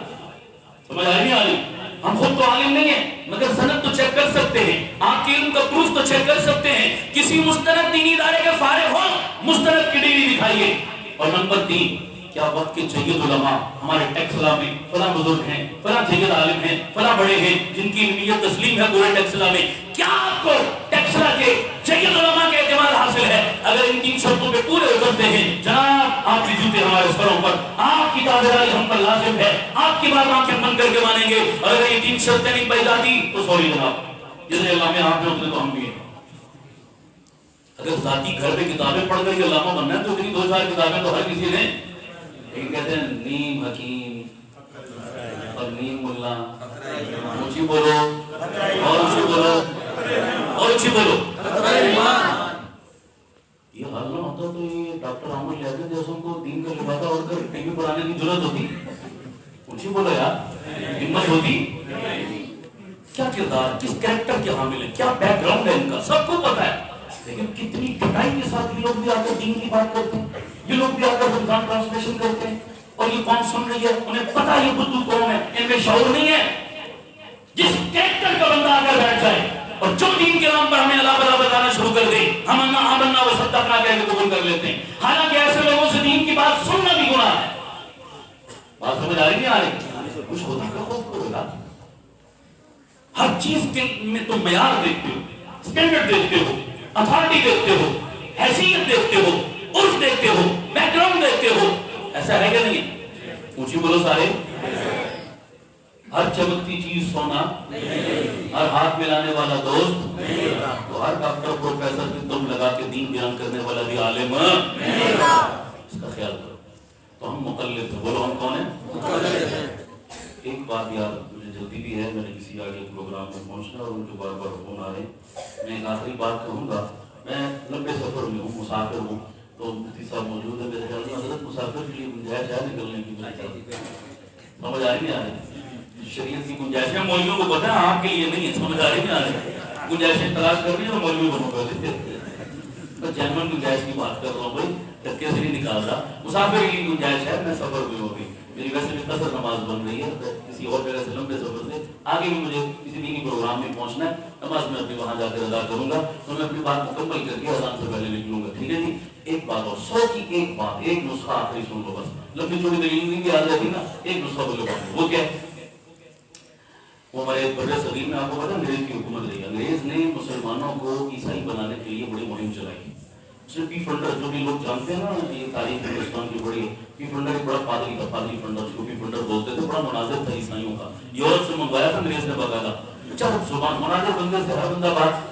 سمجھ آ رہی نہیں آ رہی؟ ہم خود تو عالم نہیں ہیں مگر سند تو چیک کر سکتے ہیں، آپ کے علم کا پروف تو چیک کر سکتے ہیں. کسی مستند دینی ادارے کے فارغ ہو، مستند کی ڈگری دکھائیے. اور نمبر 3 کیا وقت کے جید علماء ہمارے ٹیکسلا میں فلاں بزرگ ہیں، فلاں جید عالم ہیں، فلاں بڑے ہیں جن کی علمیت تسلیم ہے پورے ٹیکسلا میں، کیا آپ کو ٹیکسلا کے جید علماء کے اعتماد حاصل ہے؟ اگر ان 3 شرطوں پہ پورے اترتے ہیں جناب آپ کی جوتے ہمارے سروں پر، آپ کی تابعداری ہم پر لازم ہے، آپ کی بات آنکھیں بند کر کے مانیں گے. اور اگر یہ 3 شرطیں نہیں پائی جاتی تو سوری جناب، جیسے علامہ آپ نے اتنے تو ہم بھی ہیں. اگر ذاتی گھر میں کتابیں پڑھ کر کے علامہ بننا ہے تو اتنی 2-4 کتابیں تو ہر کسی نے. لیکن کہتے ہیں نیم حکیم اور نیم ملا. اونچی بولو اور اونچی بولو اور اونچی بولو. یہ حال نہ ہوتا تو یہ ڈاکٹر احمد لیاقت جیسوں کو دین کا لبادہ اوڑھ کر ٹی وی پر آنے کی ضرورت ہوتی؟ اونچی بولو یار، ہمت ہوتی. کیا کردار، کس کریکٹر کے حامل ہیں، کیا بیک گراؤنڈ ہے ان کا، سب کو پتا ہے. لیکن کتنی ڈٹائی کے ساتھ یہ لوگ بھی آ کر دین کی بات کرتے ہیں، یہ لوگ بھی آ کر رمضان ٹرانسلیشن کرتے ہیں. اور یہ کون سن رہی ہے، انہیں پتا یہ بدھو کون ہے، ان میں شعور نہیں ہے. جس کریکٹر کا بندہ آ کر بیٹھ جائے اور جو دین کے نام پر ہمیں اللہ بلا بتانا شروع کر دے، ہم آمنا و صدقنا کہہ کے قبول کر لیتے ہیں. حالانکہ ایسے لوگوں سے دین کی بات سننا بھی گناہ ہے. بات سمجھ آ رہی نہیں آ رہی؟ کچھ خدا کا خوف کرو گا. ہر چیز کے میں تم معیار دیکھتے ہو، اسٹینڈرڈ دیکھتے ہو، اتھارٹی دیکھتے ہو، حیثیت دیکھتے ہو، عرف دیکھتے ہو، بیک گراؤنڈ دیکھتے ہو. ایسا ہے کہ نہیں؟ اونچی بولو سارے. ہر چمکتی چیز سونا، ہر ہاتھ ملانے والا دوست، تو ہر ڈاکٹر پروفیسر کی دم لگا کے دین بیان کرنے والا بھی عالم. اس کا خیال کرو. تو ہم مقلد ہیں. بولو ہم کون ہیں؟ ایک بات یاد، مجھے جلدی بھی ہے، میں نے کسی آگے پروگرام میں پہنچنا اور ان کے بار بار فون آ رہے ہیں. میں ایک آخری بات کہوں گا. میں لمبے سفر میں ہوں، مسافر ہوں، تو مفتی صاحب موجود ہے میرے خیال میں. حضرت مسافر کے لیے گنجائش ہے نکلنے کی؟ سمجھ آ رہی نہیں آ رہی؟ شریعت کی گنجائشیں مولویوں کو پتہ ہے، آپ کے لیے نہیں ہے. سمجھ آ رہی نہیں آ رہی؟ گنجائشیں تلاش کر رہی ہیں تو مولوی بنو کر دیتے. میں جنرل گنجائش کی بات کر رہا ہوں بھائی، دھکے سے نہیں نکال رہا. مسافر کی گنجائش ہے. میں سفر میں ہوں. میری ویسے بھی قصر نماز بن رہی ہے، کسی اور جگہ سے لمبے سفر سے آگے بھی مجھے کسی دینی پروگرام میں پہنچنا ہے. نماز میں اپنی وہاں جا کر ادا کروں گا تو میں اپنی بات مکمل کر کے اذان سے پہلے نکلوں گا. ٹھیک ہے جی؟ ایک بات اور، 100 کی ایک بات، ایک نسخہ آخری سن لو بس. لمبی چوڑی دلیل نہیں یاد رہتی نا. ایک نسخہ بولو، وہ کیا ہے؟ وہ ہمارے بڑے صغیر میں آپ کو پتا انگریز کی حکومت رہی. انگریز نے مسلمانوں کو عیسائی بنانے کے لیے بڑی مہم چلائی. صرف پی فنڈر جو بھی لوگ جانتے ہیں نا, یہ تاریخ ہندوستان کی بڑی, پی فنڈر ایک بڑا پادری تھا, پادری فنڈر, اس کو پی فنڈر بولتے تھے. بڑا مناظر تھا عیسائیوں کا, یورپ سے منگوایا تھا انگریز نے باقاعدہ. اچھا زبان مناظر بندے سے ہر بندہ بات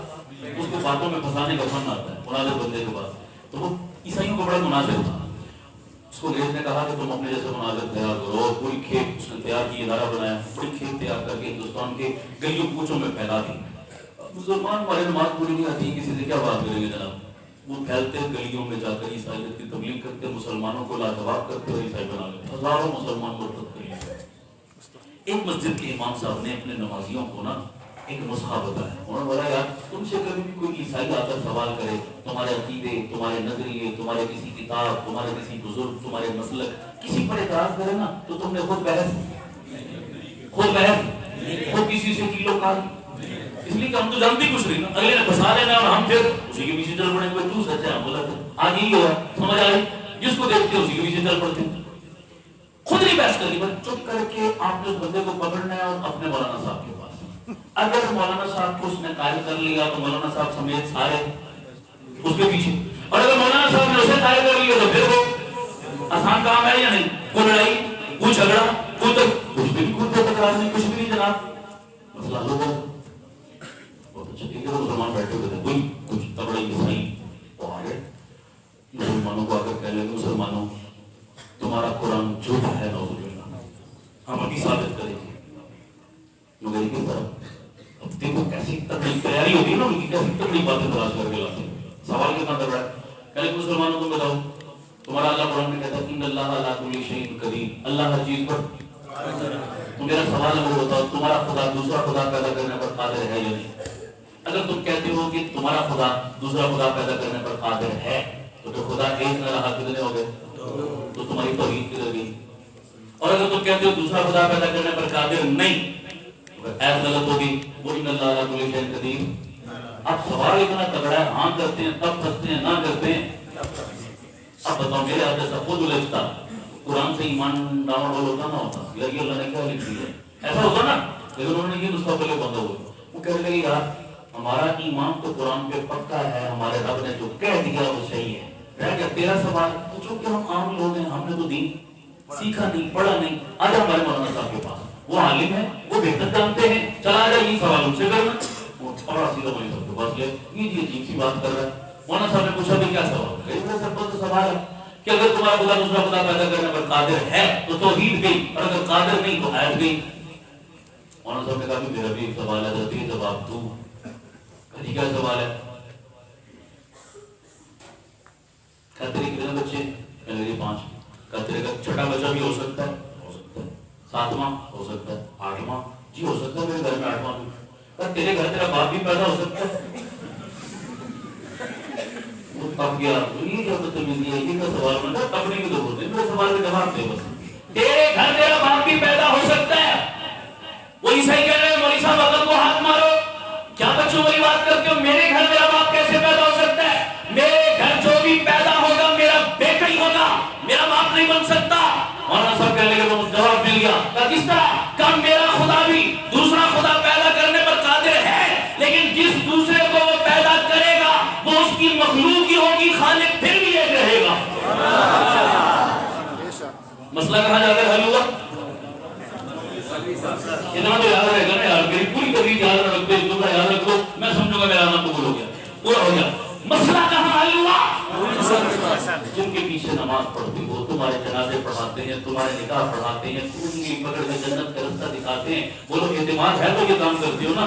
اس کو باتوں میں پھنسانے کا فن آتا ہے مناظر بندے کے پاس. تو وہ عیسائیوں کا بڑا مناظر تھا. اس کو انگریز نے کہا کہ تم اپنے جیسے مناظر تیار کرو. پوری کھیت اس نے تیار کی, ادارہ بنایا, پوری کھیت تیار کر کے ہندوستان کے گلیوں کوچوں میں پھیلا دی. مسلمان ہمارے نماز پوری نہیں آتی, کسی سے کیا بات کریں گے جناب. وہ پھیلتے گلیوں میں جا کر عیسائیت کی تبلیغ کرتے, مسلمانوں کو لاجواب کرتے اور عیسائی بنا لیتے. ہزاروں مسلمان مرتد کر لیے. ایک مسجد کے امام صاحب نے اپنے نمازیوں کو نا ایک نسخہ بتایا. انہوں نے بولا یار تم سے کبھی بھی کوئی عیسائی آ کر سوال کرے, تمہارے عقیدے, تمہارے نظریے, تمہارے کسی کتاب, تمہارے کسی بزرگ, تمہارے مسلک, کسی پر اعتراض کرے نا تو تم نے خود کسی سے کلو کھا. اس لیے کہ ہم تو جانتے کچھ نہیں نا, اگلے نے پھنسا لینا اور ہم پھر اسی کے پیچھے چل پڑے. کوئی تو سچ ہے, ہم بولا آج یہی ہوا, سمجھ آئی, جس کو دیکھتے اسی کے پیچھے چل پڑتے. خود نہیں بحث کرنی, بس چپ کر کے آپ نے اس بندے کو پکڑنا ہے اور اپنے مولانا صاحب کے پاس. اگر مولانا صاحب کو اس نے قائل کر لیا تو مولانا صاحب سمیت سارے اس کے پیچھے, اور اگر مولانا صاحب نے اسے قائل کر لیا تو پھر وہ آسان کام ہے یا نہیں. کوئی لڑائی, کوئی جھگڑا, کچھ بھی تکرار نہیں, کچھ بھی نہیں جناب, مسئلہ حل ہو گیا. بہت اچھا, ٹھیک ہے. مسلمان بیٹھے ہوئے تھے, کوئی کچھ تگڑے عیسائی وہ آ گئے, مسلمانوں کو آ کر کہہ لیں مسلمانوں تمہارا قرآن جھوٹ ہے, نعوذ باللہ, ہم ابھی ثابت کریں گے. مگر کس طرح اب دیکھو کیسی تکڑی تیاری ہوتی ہے نا ان کی, کیسی تکڑی باتیں تلاش کر کے لاتے ہیں. سوال کتنا تگڑا ہے. کہہ لیں مسلمانوں تم بتاؤ تمہارا اللہ قرآن میں کہتا ہے ان اللہ علی کل شیء قدیر, اللہ ہر چیز پر. تو میرا سوال ہے وہ بتاؤ تمہارا خدا دوسرا خدا پیدا کرنے پر قادر ہے یا نہیں. اگر تم کہتے ہو کہ تمہارا خدا دوسرا خدا پیدا کرنے پر قادر ہے تو جو خدا ایک نہ رہا کتنے ہو گئے, تو تمہاری توحید کدھر گئی. اور اگر تم کہتے ہو دوسرا خدا پیدا کرنے پر قادر نہیں, ایت غلط ہوگی. وہ ان اللہ علی کل شیء قدیر. اب سوال اتنا تگڑا ہے, ہاں کرتے ہیں تب پھنستے ہیں, نہ کرتے ہیں. اب بتاؤ میرے آپ جیسا خود الجھتا قرآن سے ایمان ڈاؤن ڈول ہوتا نہ ہوتا, یہ اللہ نے کیا لکھ دیا ہے, ایسا ہوتا نا. لیکن انہوں نے یہ نسخہ پہلے بندہ ہوا. وہ کہنے لگے یار ہمارا ایمان تو قرآن پہ پکا ہے, ہمارے رب نے جو کہہ دیا وہ صحیح ہے. رہ گیا تیرا سوال, پوچھو کہ ہم عام لوگ ہیں, ہم نے تو دین سیکھا نہیں, پڑھا نہیں. آ جا ہمارے مولانا صاحب کے پاس, وہ عالم ہے, وہ بہتر جانتے ہیں, چلا جا یہ سوال ان سے کرنا. اور سیدھا مولوی صاحب کے پاس گئے, یہ عجیب سی بات کر رہا ہے. مولانا صاحب نے پوچھا بھی کیا سوال ہے. بڑا سمپل سوال ہے کہ اگر تمہارا خدا دوسرا خدا پیدا کرنے پر قادر ہے تو توحید گئی, اور اگر قادر نہیں تو آیت گئی. مولانا صاحب نے کہا کہ میرا بھی ایک سوال ہے, ذاتی جواب دو. کہتی کیا سوال ہے. کہتے ہیں کتنے بچے, کہنے لگے 5. کہتے ہیں کہ چھٹا بچہ بھی ہو سکتا ہے, 7واں ہو سکتا ہے, 8واں, جی ہو سکتا ہے میرے گھر میں 8واں بھی. کہا تیرے گھر تیرا باپ بھی پیدا ہو سکتا ہے. وہ تب گیا, یہ کیا بدتمیزی ہے, یہ کیا سوال بنا, تب نہیں تو بولتے, میرے سوال کا جواب دے بس. تیرے گھر تیرا باپ بھی پیدا ہو سکتا ہے. وہ عیسائی کہہ رہے ہیں مولوی صاحب عقل کو ہاتھ مارو, کیا بچوں والی بات کرتے ہو, میرے گھر میرا باپ کیسے پیدا ہو سکتا ہے. میرے گھر جو بھی پیدا ہوگا میرا بیٹا ہی ہوگا, میرا باپ نہیں بن سکتا. مولانا صاحب کہنے لگے, وہ جواب مل گیا. کس طرح کہ میرا خدا بھی دوسرا خدا پیدا کرنے پر قادر ہے, لیکن جس دوسرے کو وہ پیدا کرے گا وہ اس کی مخلوق ہی ہوگی, خالق پھر بھی ایک رہے گا. مسئلہ کہاں جا کر حل ہوا. اتنا تو یاد رہے گا نا یار, میری پوری تقریر یاد رکھ دو, تمہارا یاد رکھو, میں سمجھوں گا میرا نام قبول ہو گیا, پورا ہو گیا. مسئلہ کہاں حل ہوا. جن کے پیچھے نماز پڑھتی ہو, تمہارے جنازے پڑھاتے ہیں, تمہارے نکاح پڑھاتے ہیں, تم پکڑ کے جنت کا رستہ دکھاتے ہیں, بولو اعتماد ہے تو یہ کام کرتے ہو نا.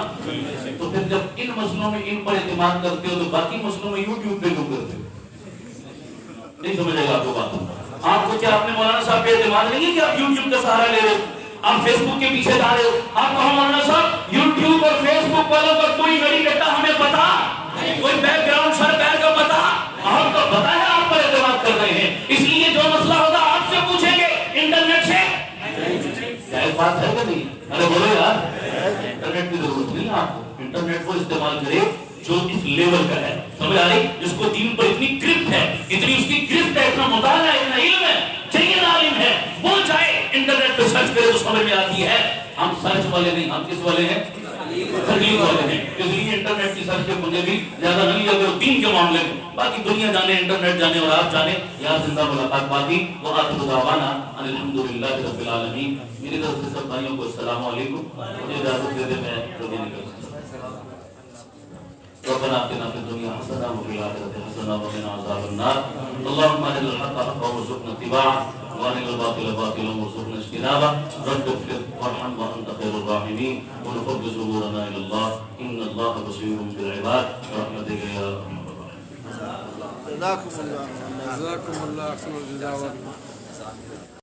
تو پھر جب ان مسئلوں میں ان پر اعتماد کرتے ہو تو باقی مسئلوں میں یوٹیوب پہ کیوں کرتے ہو. نہیں سمجھے گا آپ کو بات. آپ کو کیا اپنے مولانا صاحب پہ اعتماد نہیں ہے کہ آپ یوٹیوب کا سہارا لے رہے ہو, آپ فیس بک کے پیچھے جا رہے ہو. آپ کہو مولانا صاحب یوٹیوب اور فیس بک والوں کا کوئی گڑی گٹا ہمیں پتا, کوئی بیک گراؤنڈ سر پیر کا پتا, ہم تو پتا ہے آپ پر اعتماد کر رہے ہیں. اس لیے جو مسئلہ ہوگا آپ سے پوچھیں گے انٹرنیٹ سے. کیا ایک بات ہے کہ نہیں, ارے بولو یار, انٹرنیٹ کی ضرورت نہیں ہے آپ کو. انٹرنیٹ کو استعمال کرے جو اس لیول کا ہے, سمجھ آ رہی, جس کو دین پر اتنی گرفت ہے, اتنی اس کی گرفت ہے, اتنا مطالعہ ہے, اتنا علم ہے, چاہیے عالم ہے, وہ جائے انٹرنیٹ پہ سرچ کرے تو سمجھ میں آتی ہے. ہم سرچ والے نہیں، ہم کس والے ہیں؟ ترغیب والے ہیں. اس لیے انٹرنیٹ کی سرچ پہ مجھے بھی زیادہ نہیں لگے دین کے معاملے میں. باقی دنیا جانے، انٹرنیٹ جانے اور آپ جانے. یا زندہ ملاقات باقی وہ آخر دعوانا ان الحمدللہ رب العالمین. میری طرف سے سب بھائیوں کو السلام علیکم. مجھے اجازت دے دے، میں جلدی نکل سکتا ہوں. ربنا آتنا في الدنيا حسنة وفي الآخرة حسنة وقنا عذاب النار. اللهم أرنا الحق حقا وارزقنا اتباعه وأرنا الباطل باطلا وارزقنا اجتنابه. رب اغفر وارحم وأنت خير الراحمين. ونفض ظهورنا إلى الله إن الله بصير بالعباد برحمتك يا أرحم الراحمين. جزاكم الله أحسن الجزاء.